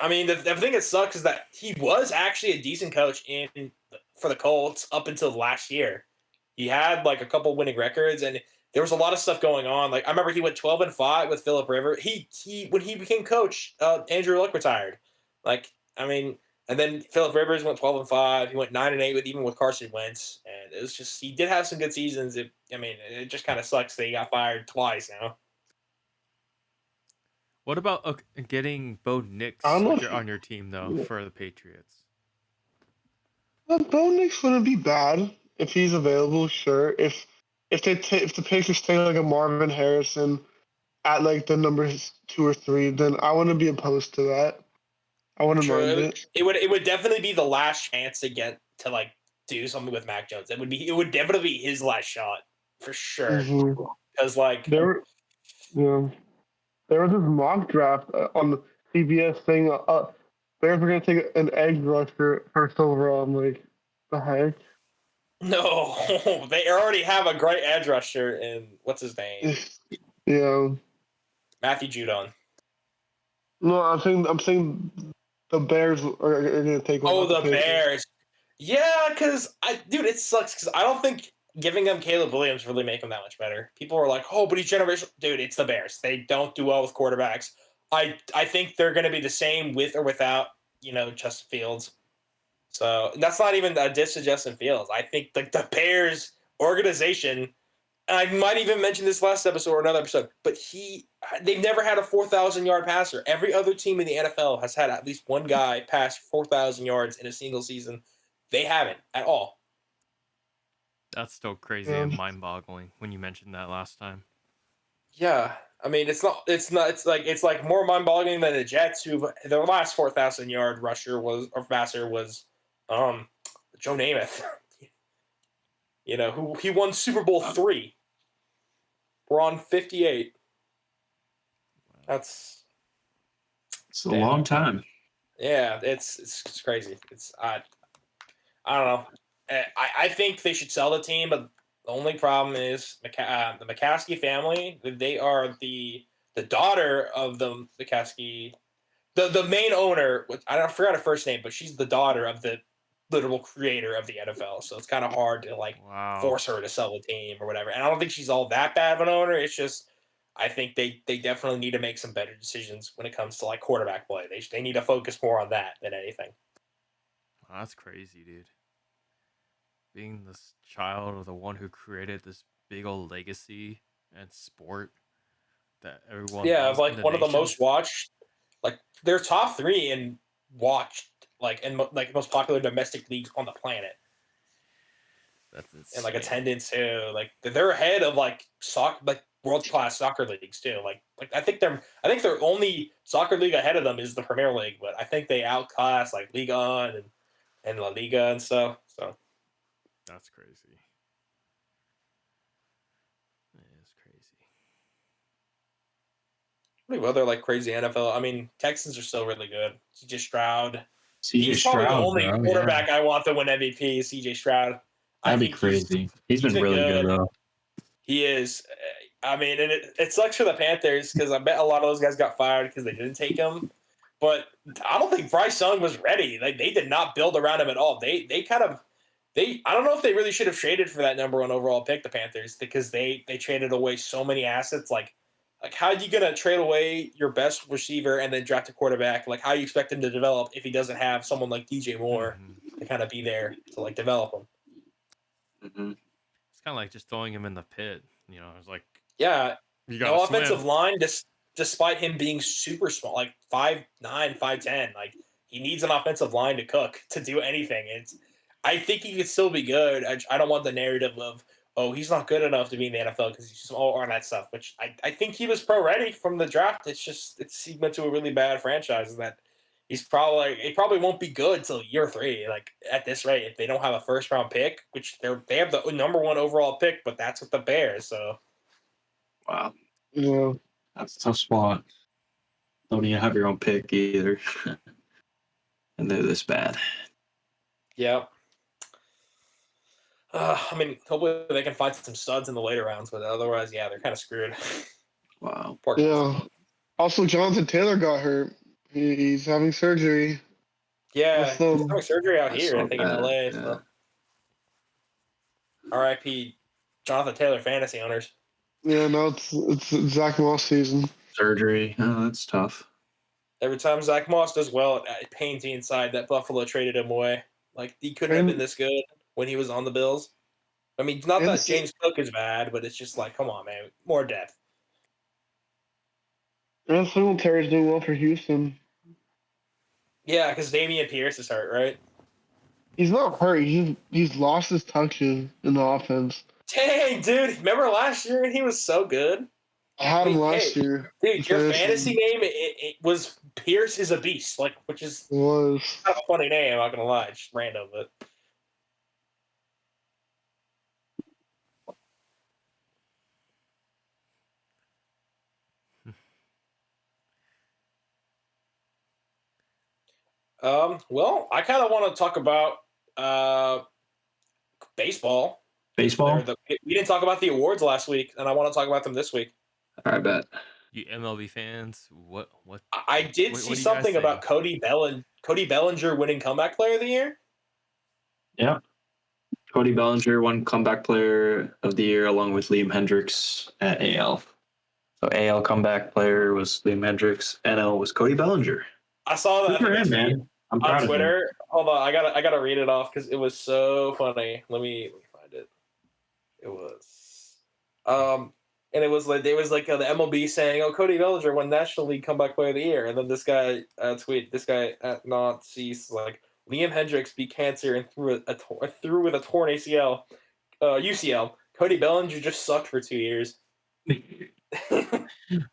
I mean, the thing that sucks is that he was actually a decent coach for the Colts up until last year. He had like a couple winning records, and there was a lot of stuff going on. Like I remember he went 12-5 with Philip Rivers. He when he became coach, Andrew Luck retired. Like I mean, and then Philip Rivers went 12-5. He went 9-8 with Carson Wentz, and it was just he did have some good seasons. It just kind of sucks that he got fired twice now. What about getting Bo Nix on your team though for the Patriots? Bo Nix wouldn't be bad if he's available. Sure, if the Patriots take like a Marvin Harrison at like the numbers 2 or 3, then I wouldn't be opposed to that. I wouldn't mind it. It would definitely be the last chance to get to like do something with Mac Jones. It would definitely be his last shot for sure. Because like there was this mock draft on the CBS saying Bears were going to take an edge rusher first overall. I'm like, the heck? No, they already have a great edge rusher in what's his name? Yeah, Matthew Judon. No, I'm saying the Bears are going to take one. Oh, the Bears. Yeah, because it sucks because I don't think giving them Caleb Williams really make them that much better. People are like, oh, but he's generational. Dude, it's the Bears. They don't do well with quarterbacks. I think they're going to be the same with or without, Justin Fields. So that's not even a diss to Justin Fields. I think the Bears organization, and I might even mention this last episode or another episode, but they've never had a 4,000-yard passer. Every other team in the NFL has had at least one guy pass 4,000 yards in a single season. They haven't at all. That's still crazy and mind-boggling when you mentioned that last time. Yeah, I mean it's like more mind-boggling than the Jets, who their last 4,000-yard passer was Joe Namath. Who he won Super Bowl 3. We're on 58. It's a long time. Yeah, it's crazy. I don't know. I think they should sell the team, but the only problem is the McCaskey family. They are the daughter of the McCaskey, the main owner. I forgot her first name, but she's the daughter of the literal creator of the NFL. So it's kind of hard to force her to sell the team or whatever. And I don't think she's all that bad of an owner. It's just I think they definitely need to make some better decisions when it comes to quarterback play. They need to focus more on that than anything. Wow, that's crazy, dude. Being this child of the one who created this big old legacy and sport that everyone loves of in the one of the nation. most watched, they're top 3 in watched, and most popular domestic leagues on the planet. That's insane. And attendance too. They're ahead of world class soccer leagues too. I think their only soccer league ahead of them is the Premier League, but I think they outclass Liga 1 and La Liga and stuff. So that's crazy. It is crazy. Pretty well, they're crazy NFL. I mean, Texans are still really good. CJ Stroud. CJ He's Stroud, probably the only bro, quarterback I want to win MVP is CJ Stroud. That'd be crazy. He's been really good, though. He is. I mean, and it sucks for the Panthers because I bet a lot of those guys got fired because they didn't take him. But I don't think Bryce Young was ready. They did not build around him at all. I don't know if they really should have traded for that number 1 overall pick, the Panthers, because they traded away so many assets. How are you going to trade away your best receiver and then draft a quarterback? How do you expect him to develop if he doesn't have someone like DJ Moore to kind of be there to develop him? Mm-hmm. It's kind of like just throwing him in the pit. It's no offensive line, despite him being super small, 5'9", 5'10". He needs an offensive line to cook to do anything. I think he could still be good. I don't want the narrative of, oh, he's not good enough to be in the NFL because he's just all that stuff, which I think he was pro ready from the draft. It's just he went to a really bad franchise, and that he probably won't be good till year 3. At this rate, if they don't have a first round pick, which they have the number 1 overall pick, but that's with the Bears. So, wow, yeah, that's a tough spot. Don't even have your own pick either, and they're this bad. Yeah. I mean, hopefully they can find some studs in the later rounds, but otherwise, yeah, they're kind of screwed. Wow. Yeah. Also, Jonathan Taylor got hurt. He's having surgery. Yeah, he's having surgery out here, I think, in LA. Yeah. So. R.I.P. Jonathan Taylor fantasy owners. Yeah, no, it's Zach Moss season. Surgery. Oh, that's tough. Every time Zach Moss does well, it pains me inside that Buffalo traded him away. He couldn't have been this good when he was on the Bills. I mean, not that James Cook is bad, but it's just come on, man, more depth. And Singletary's doing well for Houston. Yeah, because Damian Pierce is hurt, right? He's not hurt. He's lost his touches in the offense. Dang, dude! Remember last year he was so good. I had him last year. Dude, your fantasy name it was Pierce is a beast, which is kind of a funny name. I'm not gonna lie, just random, but. Well, I kind of want to talk about baseball. Baseball? We didn't talk about the awards last week, and I want to talk about them this week. I bet. You MLB fans, what? I did see something about Cody Bellinger winning Comeback Player of the Year. Yeah. Cody Bellinger won Comeback Player of the Year along with Liam Hendricks at AL. So AL Comeback Player was Liam Hendricks. NL was Cody Bellinger. I saw that. Good for him, man. I'm on proud of him. Twitter. Hold on, I gotta read it off because it was so funny. Let me find it. It was, and it was like the MLB saying, "Oh, Cody Bellinger won National League Comeback Player of the Year," and then this guy at Ncaa like Liam Hendricks beat cancer and threw with a torn ACL, UCL. Cody Bellinger just sucked for 2 years.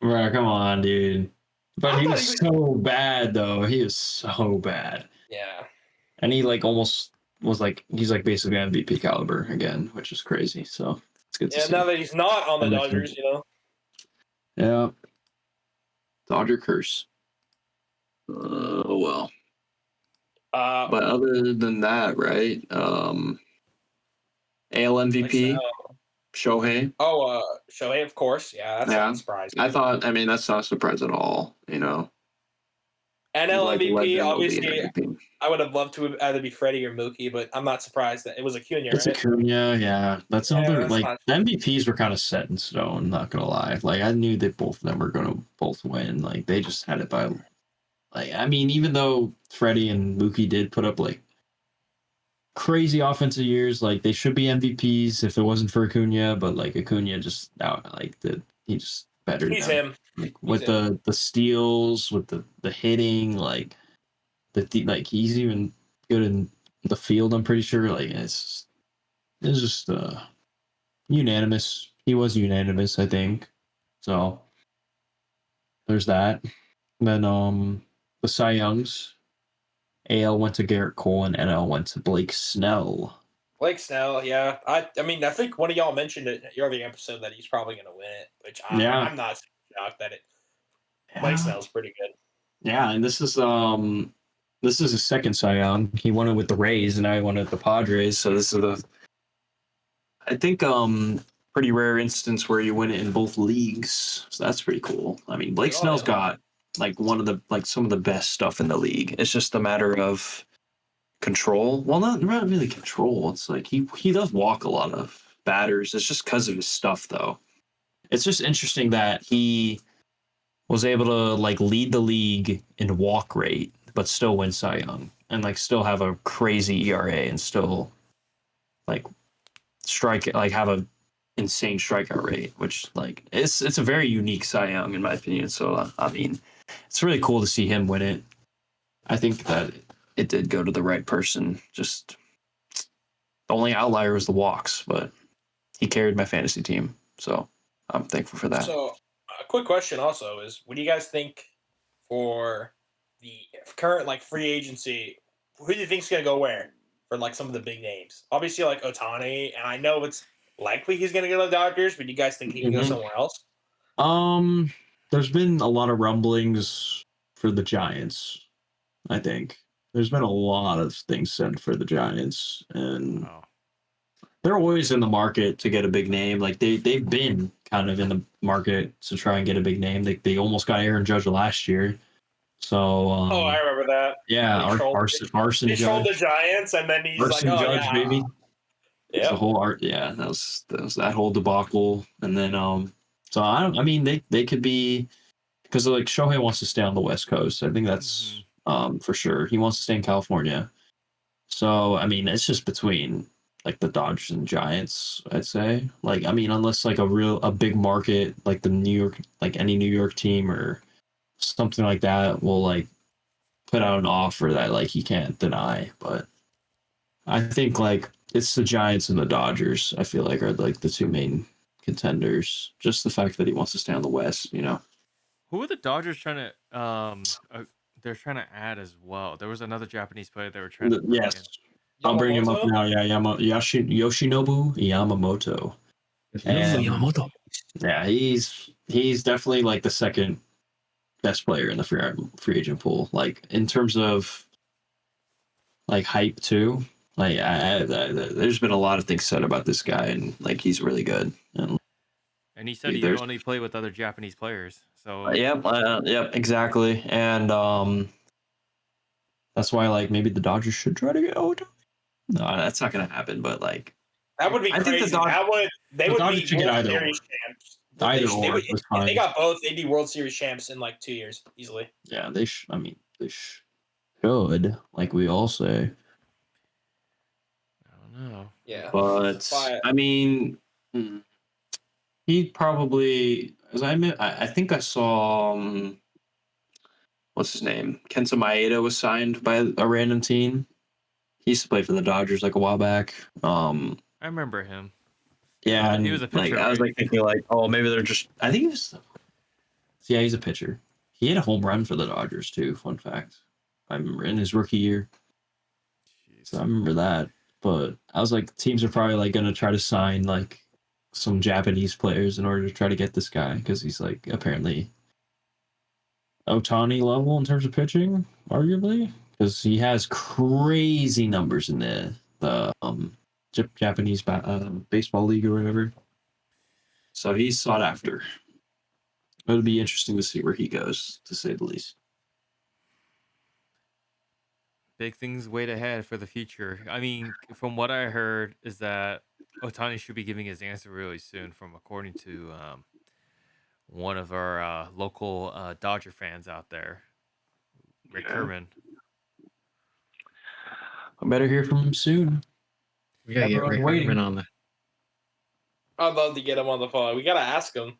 Bro, come on, dude. But he was so bad, though. He is so bad. Yeah. And he like almost was like he's like basically MVP caliber again, which is crazy. So it's good to see. Now that he's not on the Dodgers, Yeah. Dodger curse. Oh well. But other than that, right? AL MVP, Shohei. Oh, Shohei, of course. Yeah, that's not surprising. I thought. I mean, that's not a surprise at all. You know. NL MVP, obviously. MVP. I would have loved to either be Freddie or Mookie, but I'm not surprised that it was Acuna. It's Acuna, yeah. That's another that's like the MVPs were kind of set in stone. Not gonna lie, like I knew that both of them were gonna both win. Like they just had it by. Like I mean, even though Freddie and Mookie did put up like crazy offensive years, like they should be MVPs if it wasn't for Acuna. But like Acuna just he just better. He's them. him. Like with the steals, with the hitting, like he's even good in the field. I'm pretty sure. Like it's just unanimous. He was unanimous, I think. So there's that. Then the Cy Youngs, AL went to Garrett Cole and NL went to Blake Snell. Blake Snell, yeah. I mean, I think one of y'all mentioned it in your other episode that he's probably going to win it, which I'm not shocked that it. Yeah. Blake Snell's pretty good. Yeah, and this is his second Cy Young. He won it with the Rays, and now he won it with the Padres. So this is I think pretty rare instance where you win it in both leagues. So that's pretty cool. I mean, Blake Snell's got like some of the best stuff in the league. It's just a matter of control. Well, not really control. It's like he does walk a lot of batters. It's just because of his stuff, though. It's just interesting that he was able to like lead the league in walk rate, but still win Cy Young and like still have a crazy ERA and still like have a insane strikeout rate, which like it's a very unique Cy Young in my opinion. So I mean, it's really cool to see him win it. I think that it did go to the right person. Just the only outlier was the walks, but he carried my fantasy team, so I'm thankful for that. So a quick question also is, what do you guys think for the current like free agency? Who do you think is going to go where for like some of the big names? Obviously like Ohtani, and I know it's likely he's going to go to the Dodgers, but do you guys think he can go somewhere else? There's been a lot of rumblings for the Giants. I think there's been a lot of things said for the Giants, and they're always in the market to get a big name. Like they've been kind of in the market to try and get a big name. They almost got Aaron Judge last year. So I remember that. Yeah, Arson He Judge. trolled the Giants, and then he's Arson like, "Oh Judge, yeah, baby." Yeah, the whole art. Yeah, that was that whole debacle, and then so I mean they could be, because like Shohei wants to stay on the West Coast. I think that's for sure. He wants to stay in California. So I mean it's just between like the Dodgers and Giants, I'd say. Like I mean unless like a big market like the New York, like any New York team or something like that will like put out an offer that like he can't deny. But I think like it's the Giants and the Dodgers, I feel like, are like the two main contenders. Just the fact that he wants to stay on the West, you know. Who are the Dodgers trying to they're trying to add as well? There was another Japanese player they were trying to bring in. I'll bring him up now. Yeah, Yoshinobu Yamamoto. Yamamoto. Yeah, he's definitely like the second best player in the free agent pool. Like in terms of like hype too. Like there's been a lot of things said about this guy, and like he's really good. And he said he only play with other Japanese players. So yep, exactly. And that's why like maybe the Dodgers should try to get Ohtani. No, that's not gonna happen. But like, That would be I think crazy. They the would Dodgers be should get World either Series or. champs. Either They or would, was if they fine. got both, they'd be World Series champs in like 2 years easily. Yeah, they should. I mean, they should. Like we all say. I don't know. Yeah, But I mean, he probably, as I think I saw, what's his name? Kenta Maeda was signed by a random team. He used to play for the Dodgers like a while back. I remember him. Yeah, He and was a like pitcher, I was right? like thinking like, oh, maybe they're just. I think he was. Yeah, he's a pitcher. He had a home run for the Dodgers too. Fun fact. I remember in his rookie year. So I Jeez. remember that. But I was like, teams are probably like gonna try to sign like some Japanese players in order to try to get this guy because he's like apparently Otani level in terms of pitching, arguably, because he has crazy numbers in the Japanese baseball league or whatever. So he's sought after. It'll be interesting to see where he goes, to say the least. Big things wait ahead for the future. I mean, from what I heard, is that Otani should be giving his answer really soon. From according to one of our local Dodger fans out there, Rick Yeah. Kerman. I better hear from him soon. We gotta get Everyone's Ray waiting. Herman on the. I'd love to get him on the phone. We gotta ask him.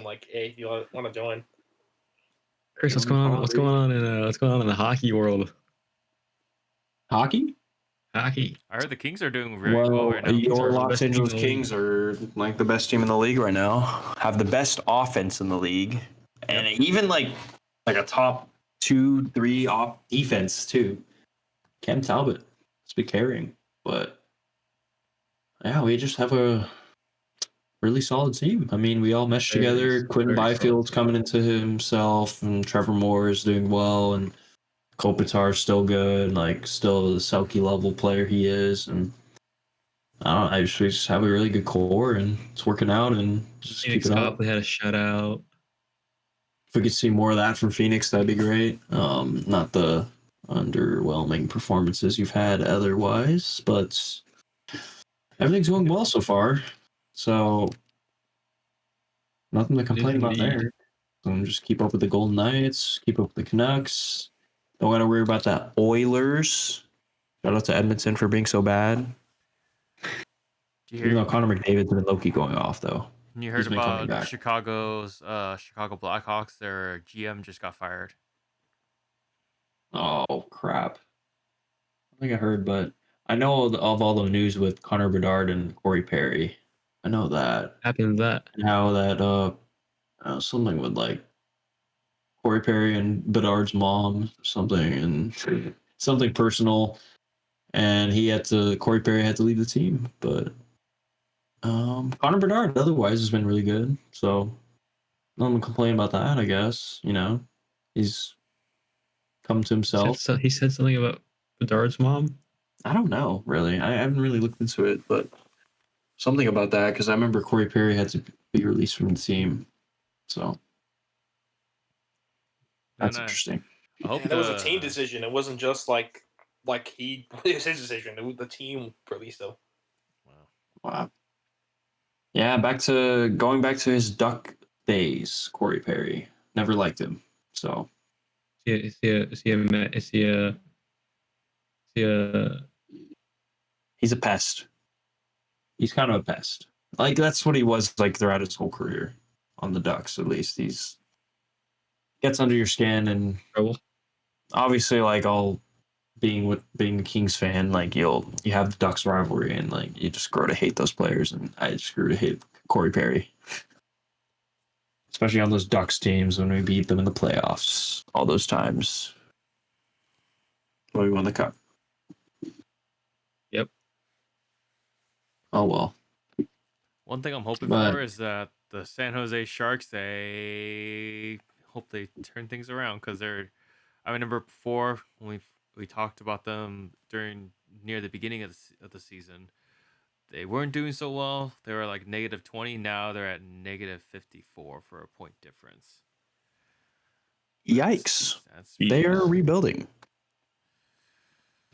Like, hey, if you want to join. Chris, what's going on? What's going on in the hockey world? Hockey? Hockey. I heard the Kings are doing very well right now. Your Kings are the Los best team in Angeles the league. Kings are like the best team in the league right now. Have the best offense in the league, and even like a top 2-3 off defense too. Cam Talbot has been carrying, but yeah, we just have a really solid team. I mean, we all mesh together. Quentin very Byfield's solid. coming into himself, and Trevor Moore is doing well, and Kopitar's still good, like still the Selkie level player he is, and we just have a really good core, and it's working out, and just Phoenix keep it up. Copley had a shutout. If we could see more of that from Phoenix, that'd be great. Not the underwhelming performances you've had otherwise, but everything's going well so far. So nothing to complain about there. So just keep up with the Golden Knights, keep up with the Canucks. Don't got to worry about the Oilers. Shout out to Edmonton for being so bad. Did you Even hear? though Connor McDavid's been low-key going off, though. You heard He's been coming about back. Chicago's Chicago Blackhawks? Their GM just got fired. Oh, crap. I think I heard, but I know of all the news with Connor Bedard and Corey Perry. I know that. Happened that. And how that, something with like Corey Perry and Bedard's mom, something, and something personal. And Corey Perry had to leave the team. But Connor Bedard otherwise has been really good. So nothing to complain about that, I guess. You know, he's come to himself. He said something about Bedard's mom. I don't know, really. I haven't really looked into it, but something about that, because I remember Corey Perry had to be released from the team. So that's interesting. I hope That was a team decision. It wasn't just like it was his decision. The team released him. Wow. Yeah, going back to his Duck days, Corey Perry. Never liked him. So Is he he's a pest. He's kind of a pest. Like that's what he was like throughout his whole career on the Ducks. At least he's gets under your skin, and trouble? obviously, like all being a Kings fan, like you have the Ducks rivalry, and like you just grow to hate those players, and I just grew to hate Corey Perry, especially on those Ducks teams when we beat them in the playoffs all those times when we won the cup. Yep. Oh well. One thing I'm hoping for is that the San Jose Sharks, they hope they turn things around, because I remember before when we talked about them near the beginning of the season, they weren't doing so well. They were like -20. Now they're at -54 for a point difference. Yikes. That's They are rebuilding.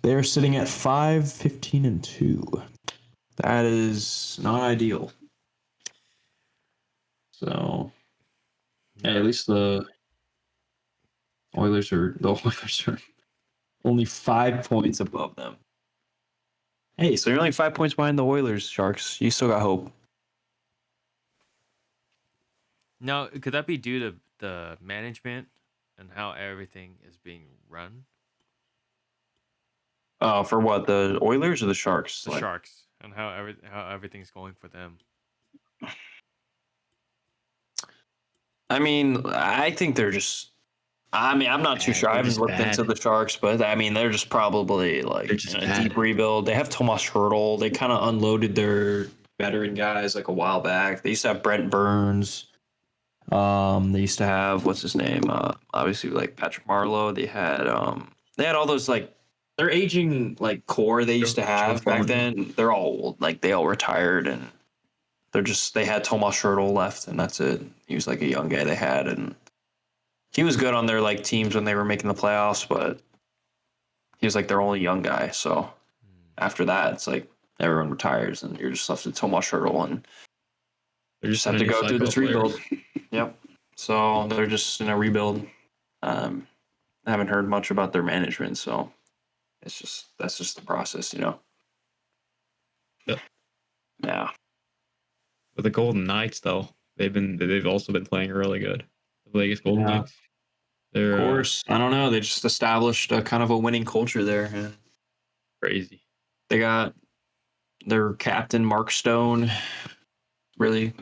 They're sitting at 5-15-2. That is not ideal. So, hey, at least the Oilers are only 5 points above them. Hey, so you're only 5 points behind the Oilers, Sharks. You still got hope. Now, could that be due to the management and how everything is being run? For what, the Oilers or the Sharks? The Sharks and how everything's going for them. I mean, I think they're just. I mean, I'm not too sure. I haven't looked into the Sharks, but I mean, they're just probably like in a deep rebuild. They have Tomas Hertl. They kind of unloaded their veteran guys like a while back. They used to have Brent Burns. They used to have what's his name? Obviously like Patrick Marleau. They had all those like their aging like core they used to have back then. They're all old. Like they all retired and they had Tomas Hertl left and that's it. He was like a young guy they had and he was good on their like teams when they were making the playoffs, but he was like their only young guy. So after that, it's like everyone retires and you're just left with Tomas Hertl and they just have to go through this rebuild. Yep. So they're just in a rebuild. I haven't heard much about their management, so that's just the process, you know. Yep. Yeah. But the Golden Knights, though, they've also been playing really good. The Vegas Golden Knights. They're, of course, I don't know. They just established a kind of a winning culture there. Yeah. Crazy. They got their captain Mark Stone, really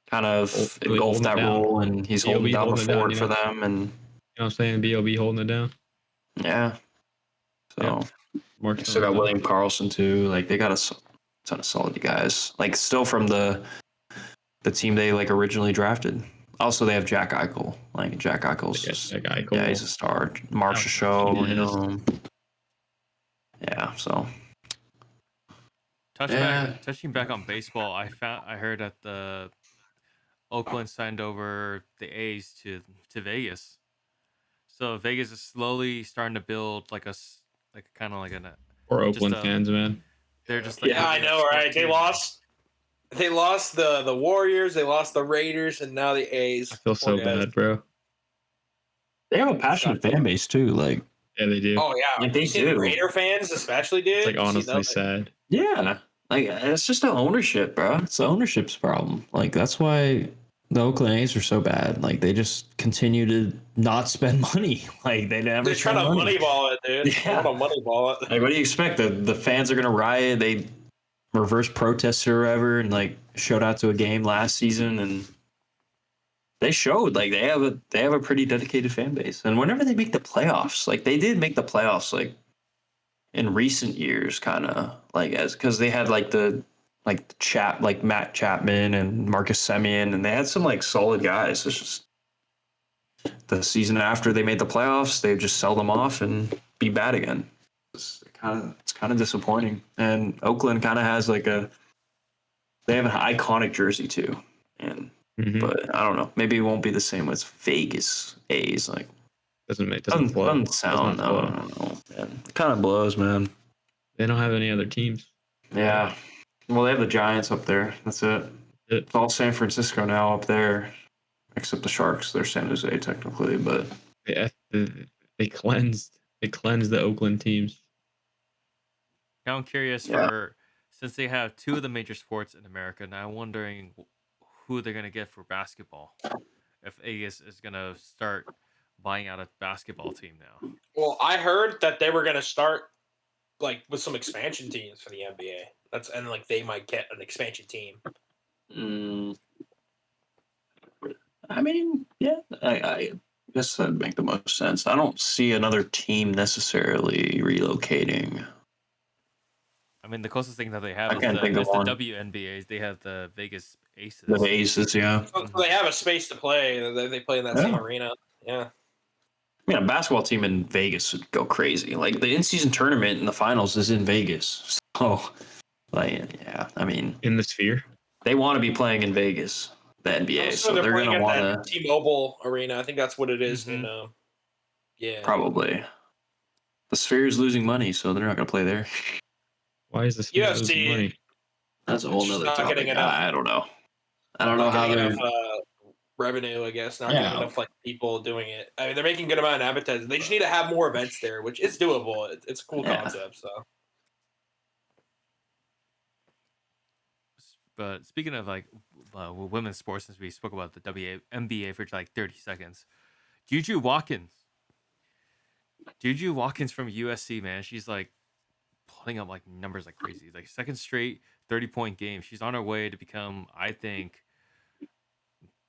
kind of engulfed that role, and he's holding down the fort for them. And you know what I'm saying? B.O.B. holding it down. Yeah. So Mark still got William Karlsson too. Like they got a ton of solid guys. Like still from the team they like originally drafted. Also, they have Jack Eichel. Like Jack Eichel's, yeah, he's a star. Marcia Show, you know. Yeah, so. Touching back on baseball, I heard that the Oakland signed over the A's to Vegas. So Vegas is slowly starting to build like kind of like or Oakland fans, man. They're just like I know, right? They lost the Warriors, they lost the Raiders, and now the A's. I feel so bad, bro. They have a passionate fan base too, like. Yeah, they do. Oh yeah, like they do. The Raider fans, especially, dude. It's like honestly sad. Yeah, like it's just the ownership, bro. It's the ownership's problem. Like that's why the Oakland A's are so bad. Like they just continue to not spend money. Like they're trying to moneyball it, dude. Yeah, they want to moneyball it. Like what do you expect? The fans are gonna riot. They reverse protest or whatever, and like showed out to a game last season and. They showed like they have a pretty dedicated fan base, and whenever they make the playoffs, like they did make the playoffs, like in recent years, kind of like because they had like Matt Chapman and Marcus Semien, and they had some like solid guys. It's just the season after they made the playoffs, they just sell them off and be bad again. It's kind of disappointing. And Oakland kind of has they have an iconic jersey too, and. Mm-hmm. But I don't know. Maybe it won't be the same with Vegas A's. Like doesn't sound. I don't know. Man. It kind of blows, man. They don't have any other teams. Yeah. Well, they have the Giants up there. That's it. It's all San Francisco now up there, except the Sharks. They're San Jose technically, but they cleansed the Oakland teams. Now I'm curious since they have two of the major sports in America. Now I'm wondering who they're gonna get for basketball. If Vegas is gonna start buying out a basketball team now. Well, I heard that they were gonna start like with some expansion teams for the NBA. And they might get an expansion team. I mean, yeah, I guess that'd make the most sense. I don't see another team necessarily relocating. I mean, the closest thing that they have is the WNBAs. They have the Vegas Aces. The Aces, yeah. So they have a space to play. They play in that same arena. Yeah. I mean, a basketball team in Vegas would go crazy. Like, the in-season tournament in the finals is in Vegas. So, I mean... In the Sphere? They want to be playing in Vegas, the NBA. So they're going to want to... T-Mobile Arena. I think that's what it is. Probably. The Sphere is losing money, so they're not going to play there. Why is this losing UFC. money? That's a whole It's just nother not topic. getting enough. I don't know. I don't know Not how getting they're. enough revenue, I guess. Not Yeah. getting enough like people doing it. I mean, they're making good amount of advertising. They just need to have more events there, which is doable. It's a cool Yeah. concept. So But speaking of like women's sports, since we spoke about the WNBA for like 30 seconds, Juju Watkins from USC, man, she's like putting up like numbers like crazy. Like second straight 30-point game. She's on her way to become, I think,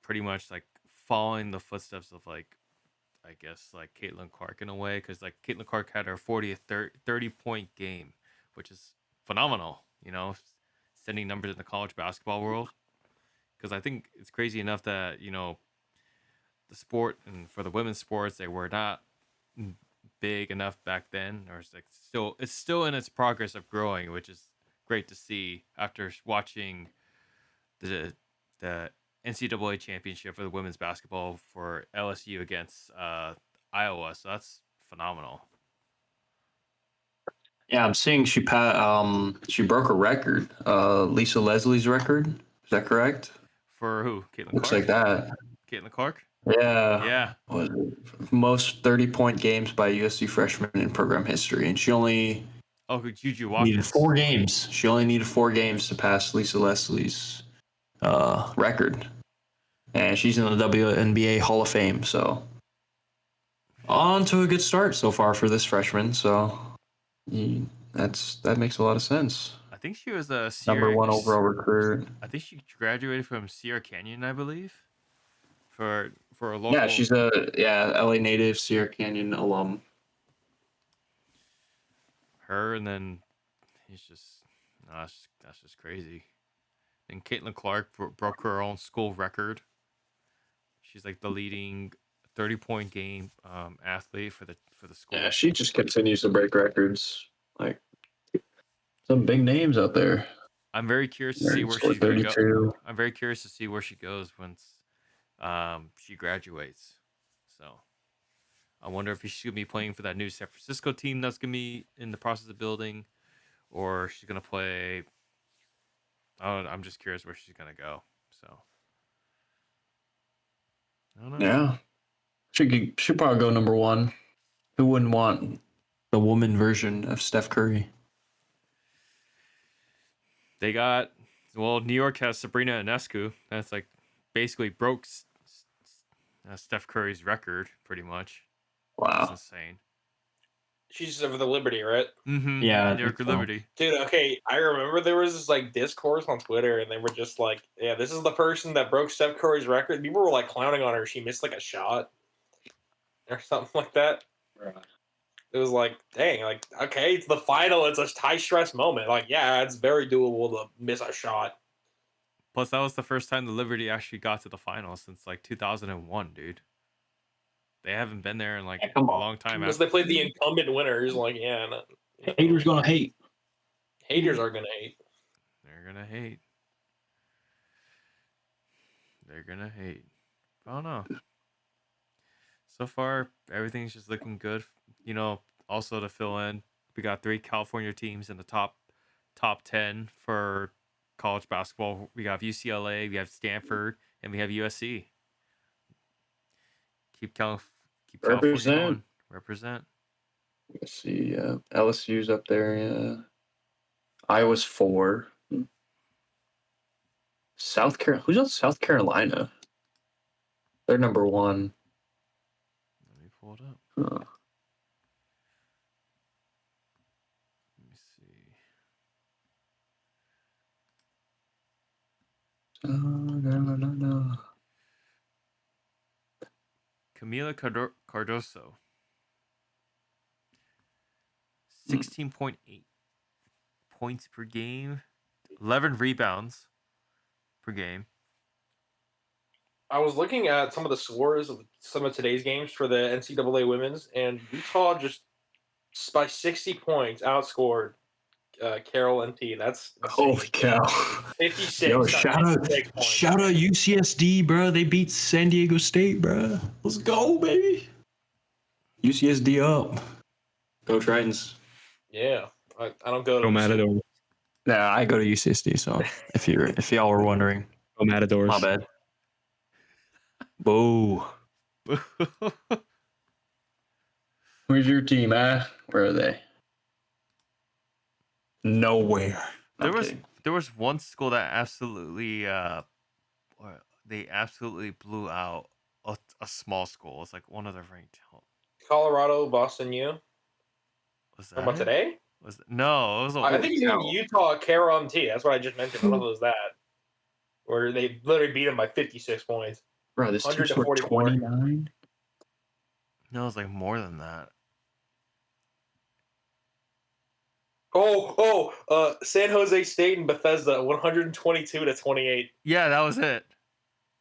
pretty much like following the footsteps of like, I guess like Caitlin Clark in a way, because like Caitlin Clark had her 40th 30-point game, which is phenomenal. You know, sending numbers in the college basketball world. Because I think it's crazy enough that, you know, the sport and for the women's sports, they were not big enough back then, or it's still in its progress of growing, which is great to see after watching the NCAA championship for the women's basketball for LSU against Iowa. So that's phenomenal. Yeah, I'm seeing she broke a record. Lisa Leslie's record. Is that correct? For who? Caitlin Looks Clark? like that. Caitlin Clark? Yeah. Yeah. Was it most 30-point games by USC freshman in program history, and she only Juju needed Watkins. 4 games. She only needed 4 games to pass Lisa Leslie's record, and she's in the WNBA Hall of Fame. So on to a good start so far for this freshman. So that makes a lot of sense. I think she was a Number 1 overall recruit. I think she graduated from Sierra Canyon, I believe. For a local. Yeah, she's a LA native, Sierra Canyon alum. Her, and then he's just that's just crazy. And Caitlin Clark broke her own school record. She's like the leading 30-point game athlete for the school. Yeah, she just continues to break records. Like some big names out there. I'm very curious to see where she's going to go. I'm very curious to see where she goes once she graduates. So I wonder if she's going to be playing for that new San Francisco team that's going to be in the process of building, or she's going to play. I'm just curious where she's going to go. So I don't know. Yeah, she'd probably go number 1. Who wouldn't want the woman version of Steph Curry? They got New York has Sabrina Ionescu. That's like basically broke Steph Curry's record pretty much. Wow, that's insane. she's over the Liberty, right? Mm-hmm. Yeah, New York Liberty. Dude, okay, I remember there was this like discourse on Twitter, and they were just like, "Yeah, this is the person that broke Steph Curry's record." People were like clowning on her. She missed like a shot or something like that. Right. It was like, dang, like okay, it's the final. It's a high stress moment. Like, yeah, it's very doable to miss a shot. Plus, that was the first time the Liberty actually got to the finals since like 2001, dude. They haven't been there in like a long time. Because they played the incumbent winners. Like, yeah, Haters gonna hate. haters are gonna hate. They're gonna hate. They're gonna hate. I don't know. So far, everything's just looking good. You know, also to fill in, we got 3 California teams in the top 10 for college basketball. We have UCLA, we have Stanford, and we have USC. Keep California going. Represent. Let's see. LSU's up there. Yeah. Iowa's 4. South Carolina. Who's on South Carolina? They're number 1. Let me pull it up. Huh. Let me see. No. Camila Cardoso. 16.8 points per game, 11 rebounds per game. I was looking at some of the scores of some of today's games for the NCAA women's, and Utah just by 60 points outscored Carroll NT. That's insane. Holy cow! 56. Yo, shout out UCSD, bro. They beat San Diego State, bro. Let's go, baby. UCSD up. Go Tritons. Yeah, I don't go to. Go Matadors. Yeah, I go to UCSD. So if y'all were wondering, Go Matadors. my bad. Boo. Where's your team, Where are they? Nowhere. There was one school that absolutely they absolutely blew out a small school. It's like one of the ranked. Colorado, Boston U. Was that Talking about it? today? No, it was I think you mean no. Utah, KRMT. That's what I just mentioned. I don't know if it was that. Where they literally beat them by 56 points. Bro, this team scored 144. 29. No, it was like more than that. San Jose State and Bethesda, 122-28. Yeah, that was it.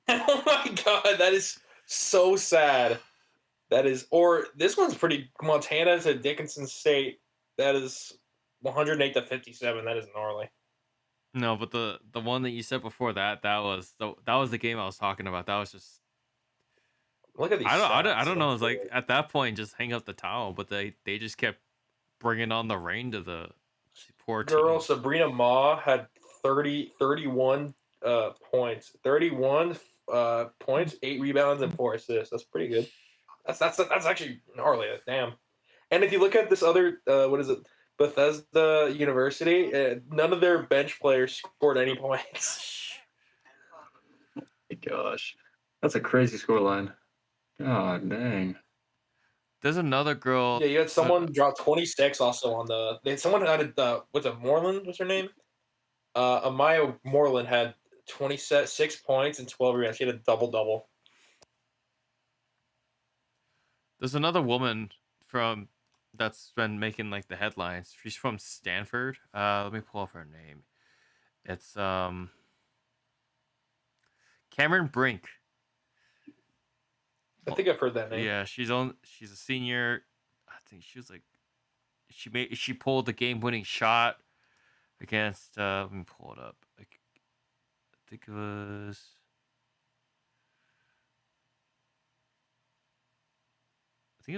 Oh my god, that is so sad. That is, or this one's pretty. Montana to Dickinson State. That is 108-57. That is gnarly. No, but the one that you said before that was the game I was talking about. That was just Look at these. I don't know. It's like at that point, just hang up the towel. But they just kept bringing on the rain to the poor girl team. Sabrina Ma had 31 points. 31 points, 8 rebounds, and 4 assists. That's pretty good. That's actually gnarly. Damn. And if you look at this other, what is it? Bethesda University, none of their bench players scored any points. Oh my gosh. That's a crazy scoreline. God dang. There's another girl. Yeah, you had someone drop 26 also on someone had what's it, Moreland? What's her name? Amaya Moreland had 26 points and 12 rebounds. She had a double-double. There's another woman that's been making like the headlines. She's from Stanford. Let me pull up her name. It's Cameron Brink. I think I've heard that name. Yeah, she's a senior. I think she was like she pulled the game-winning shot against let me pull it up. I think it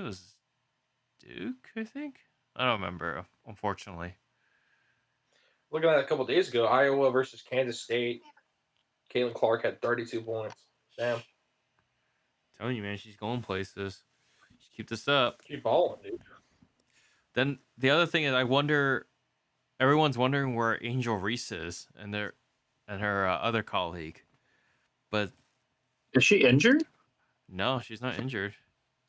was Duke, I think. I don't remember, unfortunately. Looking at it a couple days ago, Iowa versus Kansas State. Caitlin Clark had 32 points. Damn. Telling you, man, she's going places. Just keep this up. She's balling, dude. Then the other thing is, everyone's wondering where Angel Reese is and her other colleague, but Is she injured? no, she's not injured.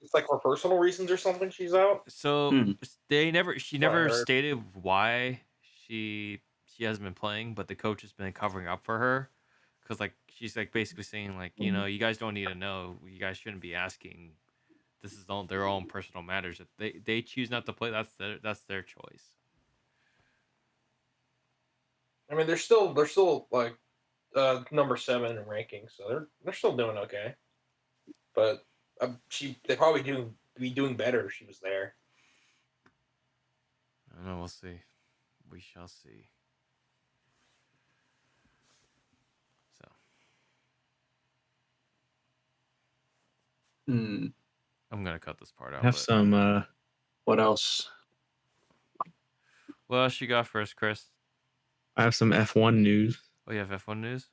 It's like for personal reasons or something. She's out. So she never heard. stated why she hasn't been playing, but the coach has been covering up for her because like she's like basically saying like you guys don't need to know, you guys shouldn't be asking. This is all their own personal matters. If they choose not to play, that's their choice. I mean, they're still like number 7 in rankings, so they're still doing okay. But they probably be doing better if she was there. I don't know. We'll see. We shall see. So. I'm gonna cut this part out. Have some. What else? What else you got for us, Chris? I have some F1 news. Oh, you have F1 news?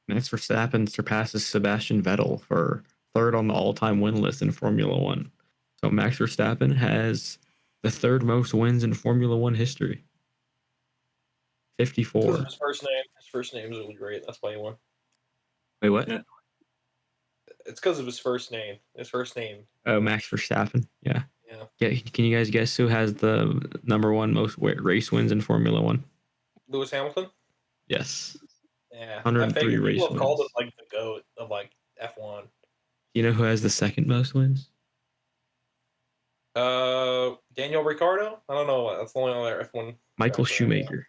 Max Verstappen surpasses Sebastian Vettel for third on the all-time win list in Formula One. So Max Verstappen has the third most wins in Formula One history. 54. His first name is really great. That's why he won. Wait, what? Yeah. It's because of his first name. Oh, Max Verstappen. Yeah. Yeah. Can you guys guess who has the number one most race wins in Formula One? Lewis Hamilton. Yes. Yeah. 103 race people have called wins. him like the GOAT of like F1. You know who has the second most wins? Daniel Ricciardo. I don't know. That's the only other F1. Michael driver.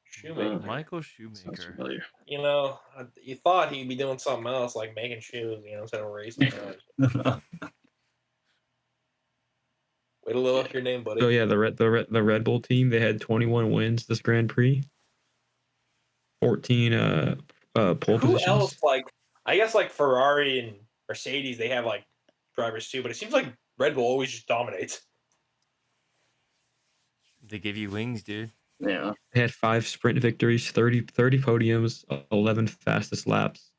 Schumacher. Michael Sounds Schumacher. familiar. You thought he'd be doing something else like making shoes, instead of racing. Way to live up your name, buddy. So yeah, the Red Bull team, they had 21 wins this Grand Prix. 14 pole Who positions. else? I guess Ferrari and Mercedes, they have drivers too, but it seems like Red Bull always just dominates. They give you wings, dude. Yeah. They had 5 sprint victories, 30 podiums, 11 fastest laps,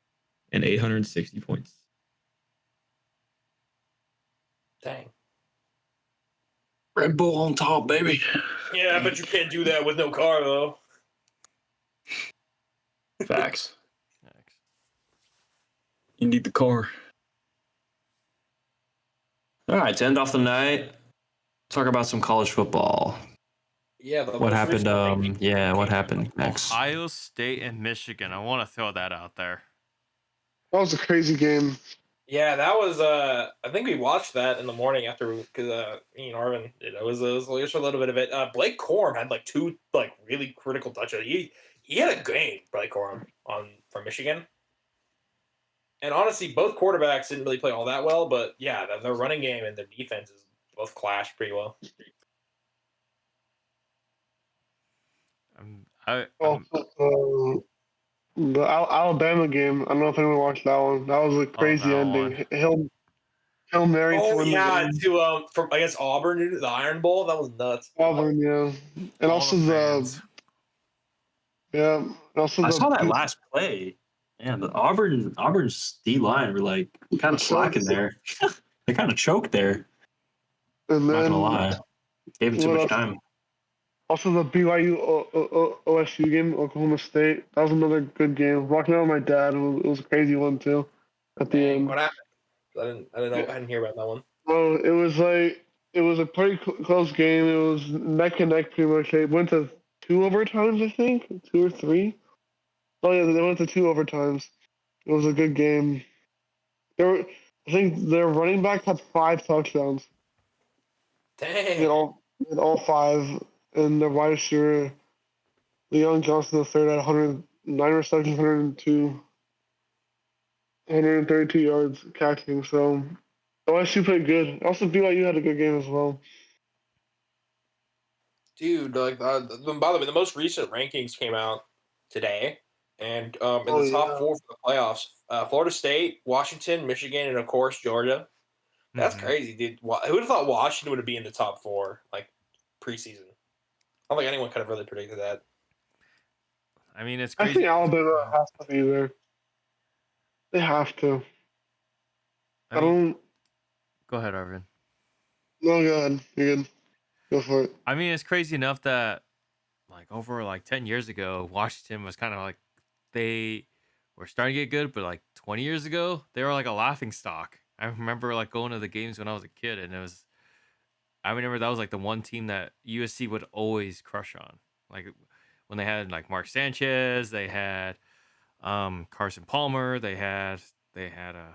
and 860 points. Dang. Red Bull on top, baby. Yeah, I bet you can't do that with no car though. Facts. You need the car. All right, to end off the night, talk about some college football. Yeah, the What most happened? recent ranking What came happened next? Ohio State and Michigan. I want to throw that out there. That was a crazy game. Yeah, that was. I think we watched that in the morning after because me and Arvin did. It was just a little bit of it. Blake Corum had like 2 like really critical touchdowns. He had a game, Blake Corum from Michigan. And honestly, both quarterbacks didn't really play all that well, but yeah, their running game and their defenses both clashed pretty well. The Alabama game. I don't know if anyone watched that one. That was a crazy that ending. Hail Mary to Oh win yeah, the game. from against Auburn, the Iron Bowl. That was nuts. Auburn, yeah, and All also the fans. I saw that last play. Man, the Auburn's D line were like kind of slacking there. They kind of choked there. And I'm not then gonna lie, gave him too much time. Also, the BYU OSU game, Oklahoma State. That was another good game. Walking out with my dad, it was a crazy one too. At the end, What happened? I didn't know. I didn't hear about that one. well, it was a pretty close game. It was neck and neck pretty much. They went to 2 overtimes, I think, 2 or 3. Oh yeah, they went to 2 overtimes. It was a good game. I think their running back had 5 touchdowns. Dang. They had all 5, and their wide receiver, Leon Johnson III, had 109 receptions, 132 yards catching. So OSU played good. Also, BYU had a good game as well. Dude, like by the way, the most recent rankings came out today, and in the top 4 for the playoffs, Florida State, Washington, Michigan, and of course Georgia. That's crazy, dude. Who would have thought Washington would be in the top 4 like preseason? I don't think anyone could have really predicted that. I mean, it's crazy. I think Alabama has to be there. They have to. I don't. Go ahead, Arvin. No, go ahead. You're good. Go for it. I mean, it's crazy enough that like over like 10 years ago, Washington was kind of like they were starting to get good, but like 20 years ago, they were like a laughing stock. I remember like going to the games when I was a kid, and I remember that was like the one team that USC would always crush on. Like when they had like Mark Sanchez, they had Carson Palmer, they had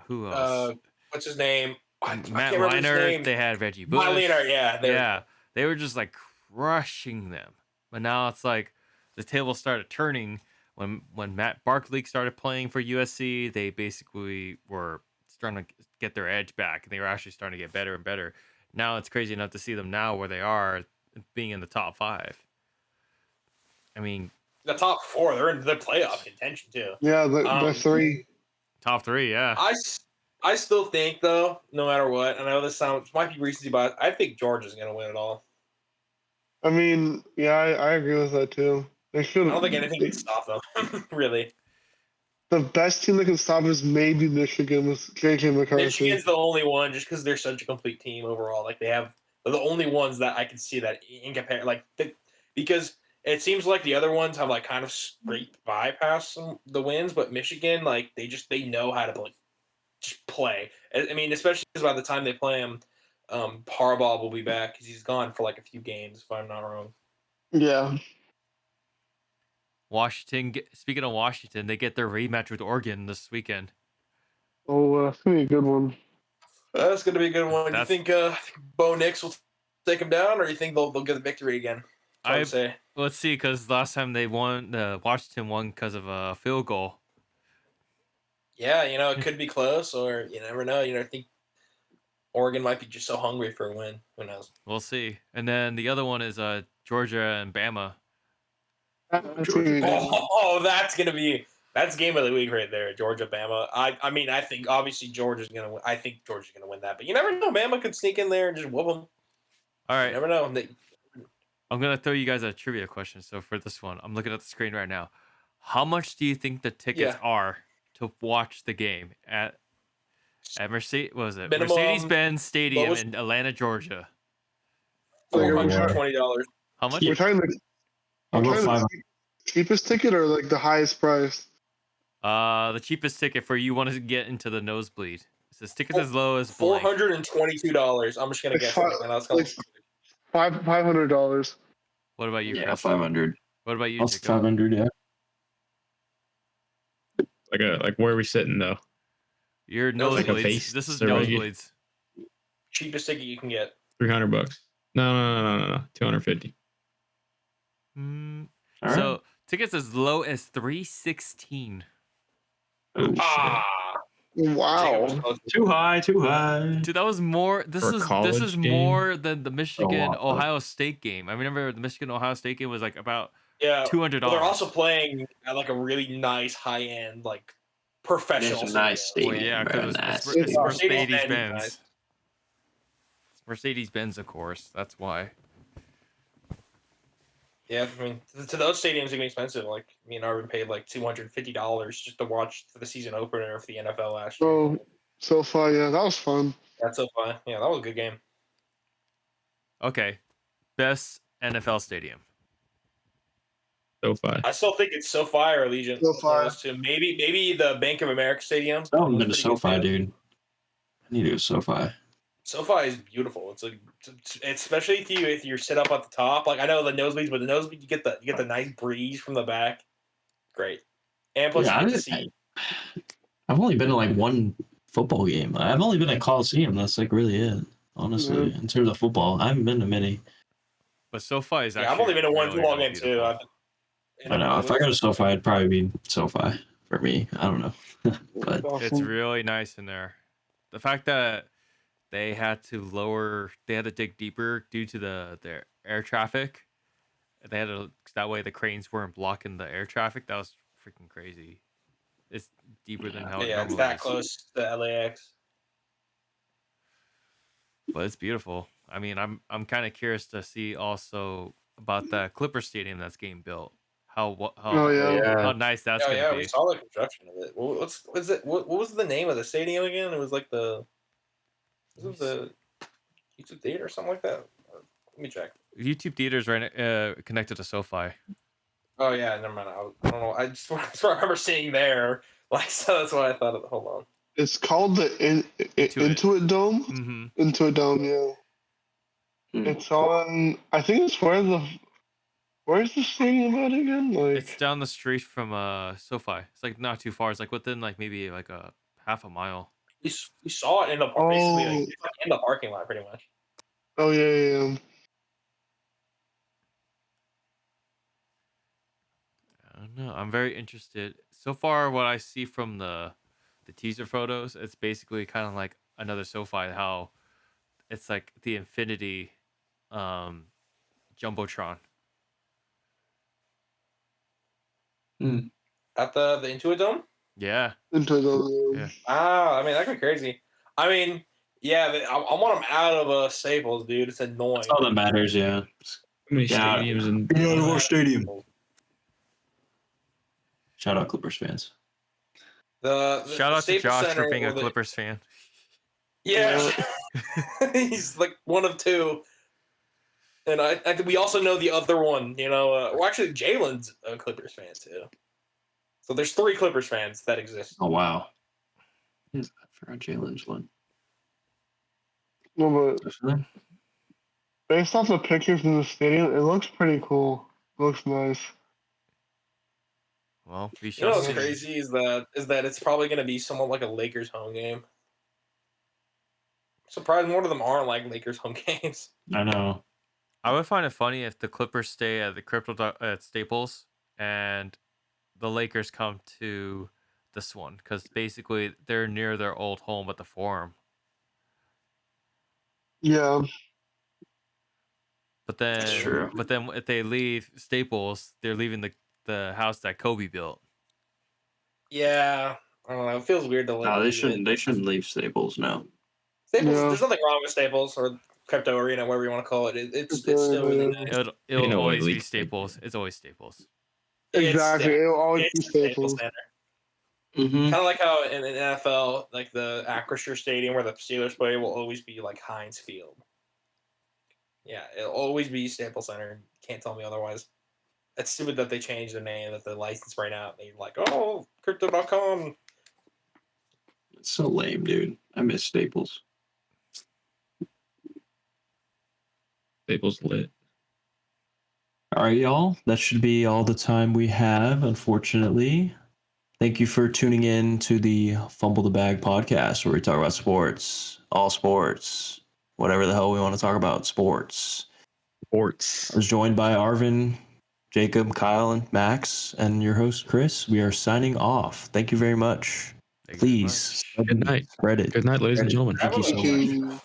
who else? What's his name? Matt Leinart. They had Reggie Bush. Matt Leinart, yeah. They were just like crushing them. But now it's like the table started turning when Matt Barkley started playing for USC. They basically were starting to get their edge back, and they were actually starting to get better and better. Now it's crazy enough to see them now where they are, being in the top 5. I mean, the top 4, they're in the playoff contention too. Yeah, the 3. Top 3, yeah. I still think though, no matter what, I know this might be recency bias, I think Georgia's gonna win it all. I mean, yeah, I agree with that too. They should. I don't think anything can stop them, really. The best team that can stop is maybe Michigan with J.J. McCarthy. Michigan's the only one, just because they're such a complete team overall. Like they're the only ones that I can see that in compare, because it seems like the other ones have like kind of scraped bypass the wins, but Michigan, like they know how to just play. I mean, especially because by the time they play him, Harbaugh will be back because he's gone for like a few games, if I'm not wrong. Yeah. Washington. Speaking of Washington, they get their rematch with Oregon this weekend. Oh, that's gonna be a good one. That's gonna be a good one. You think Bo Nix will take them down, or you think they'll get the victory again? I would say. Let's see, because last time they won, Washington won because of a field goal. Yeah, it could be close, or you never know. I think Oregon might be just so hungry for a win. Who knows? We'll see. And then the other one is Georgia and Bama. That's game of the week right there, Georgia Bama. I mean, I think obviously Georgia's gonna win. I think Georgia's gonna win that, but you never know. Bama could sneak in there and just whoop them. All right, you never know. I'm gonna throw you guys a trivia question. So for this one, I'm looking at the screen right now. How much do you think the tickets Yeah. are to watch the game at Mercedes? What was it Minimum Mercedes-Benz Stadium lowest- in Atlanta, Georgia? Like, are we yeah. talking, $420. How much? we're talking the, I'll we're go talking five. the cheapest ticket or like the highest price? The cheapest ticket for you want to get into the nosebleed. It says tickets as low as blank. $422. I'm just gonna Like guess. fi- Right now. It's like $500. What about you, Yeah, Chris? 500. What about you, I'll Jacob? 500. Yeah. Like where are we sitting though? Your No, like a nosebleeds. base This is survey. nosebleeds. Cheapest ticket you can get. $300. No. 250. Mm, All right. so tickets as low as $316. Oh, shit. Ah. Wow. Too high. Too high. Dude, that was more. This For a is college game? more than the Michigan lot, though. Ohio State game. I remember the Michigan Ohio State game was like about Yeah. $200. But they're also playing at like a really nice high end like professional. There's a nice stadium. Well, yeah, Stadium, because bro, it's, nice it's stadium. Mercedes-Benz. Nice. It's Mercedes-Benz, of course. That's why. Yeah, I mean, to those stadiums, it can be expensive. Like me and Arvin paid like $250 just to watch the season opener for the NFL last year. So far, yeah, that was fun. That's so fun. Yeah, that was a good game. Okay, best NFL stadium. SoFi. I still think it's SoFi or Allegiant. SoFi. Maybe the Bank of America Stadium. I haven't That been was to pretty SoFi, good, too. dude. I need to go to SoFi. SoFi is beautiful. It's like, especially if you're sit up at the top. Like I know the nosebleeds, but the nosebleed you get the nice breeze from the back. Great, and plus Yeah, you get to see. I've only been to like one football game. I've only been at Coliseum. That's like really it, honestly. In terms of football, I haven't been to many. But SoFi is actually. Yeah, I've only been to one really, football really game too. beautiful. I know. If I go to SoFi, it'd probably be SoFi for me. I don't know. But It's really nice in there. The fact that they had to dig deeper due to the air traffic. They had to, that way the cranes weren't blocking the air traffic. That was freaking crazy. It's deeper than how it Yeah, it's normally that is. close to LAX. But it's beautiful. I mean, I'm kind of curious to see also about the Clipper Stadium that's getting built. How yeah. nice that's Oh gonna yeah, be. we saw the construction of it. What was the name of the stadium again? It was like the YouTube Theater or something like that. Let me check. YouTube Theater's right connected to SoFi. Oh yeah, never mind. I don't know. I just remember seeing there. Like so, that's why I thought of. Hold on. It's called the Intuit Dome. Mm-hmm. Intuit Dome, yeah. It's on. I think it's where's the stadium at again? Like It's down the street from SoFi. It's like not too far. It's like within like maybe like a half a mile. We saw it in the basically like, it's like in the parking lot, pretty much. Oh yeah. I don't know. I'm very interested. So far, what I see from the teaser photos, it's basically kind of like another SoFi. How it's like the Infinity Jumbotron. At the Intuit Dome. Yeah. Intuit Dome. Yeah. I mean that could be crazy. I mean, yeah, I want them out of Staples, dude. It's annoying. that's all that matters. Yeah. How many Yeah. stadiums in Get out of our stadium. Shout out Clippers fans. The Shout out to Staples Josh Center for being a or the- Clippers fan. Yeah, he's like one of two. And I think we also know the other one. You know, well, actually, Jalen's a Clippers fan too. So there's 3 Clippers fans that exist. Oh wow. I forgot Jalen's one. No, but based off the pictures in the stadium, it looks pretty cool. Looks nice. Well, we You know shall what's see. crazy is that it's probably going to be somewhat like a Lakers home game. Surprised more of them aren't like Lakers home games. I know. I would find it funny if the Clippers stay at the at Staples and the Lakers come to this one because basically they're near their old home at the Forum. Yeah. But then, That's true. if they leave Staples, they're leaving the house that Kobe built. Yeah, I don't know. It feels weird to No, they shouldn't. They shouldn't leave Staples. No. Staples. Yeah. There's nothing wrong with Staples or Crypto Arena, whatever you want to call it. It's Crypto still really Arena. nice. It'll know what always be league- Staples. It's always Staples. Exactly. It'll always be It's the Staples Staples. Center. Mm-hmm. Kind of like how in the NFL, like the Acrisure Stadium where the Steelers play will always be like Heinz Field. Yeah, it'll always be Staples Center. Can't tell me otherwise. It's stupid that they changed the name, that the license right now. They're like, oh, Crypto.com. It's so lame, dude. I miss Staples. Staples lit. All right, y'all. That should be all the time we have, unfortunately. Thank you for tuning in to the Fumble the Bag podcast, where we talk about sports, all sports, whatever the hell we want to talk about, sports. Sports. I was joined by Arvin, Jacob, Kyle, and Max, and your host, Chris. We are signing off. Thank you very much. Thank you very Please, much. Good night. spread it. Good night, ladies and Spread it. gentlemen. Thank you so Thank much. you.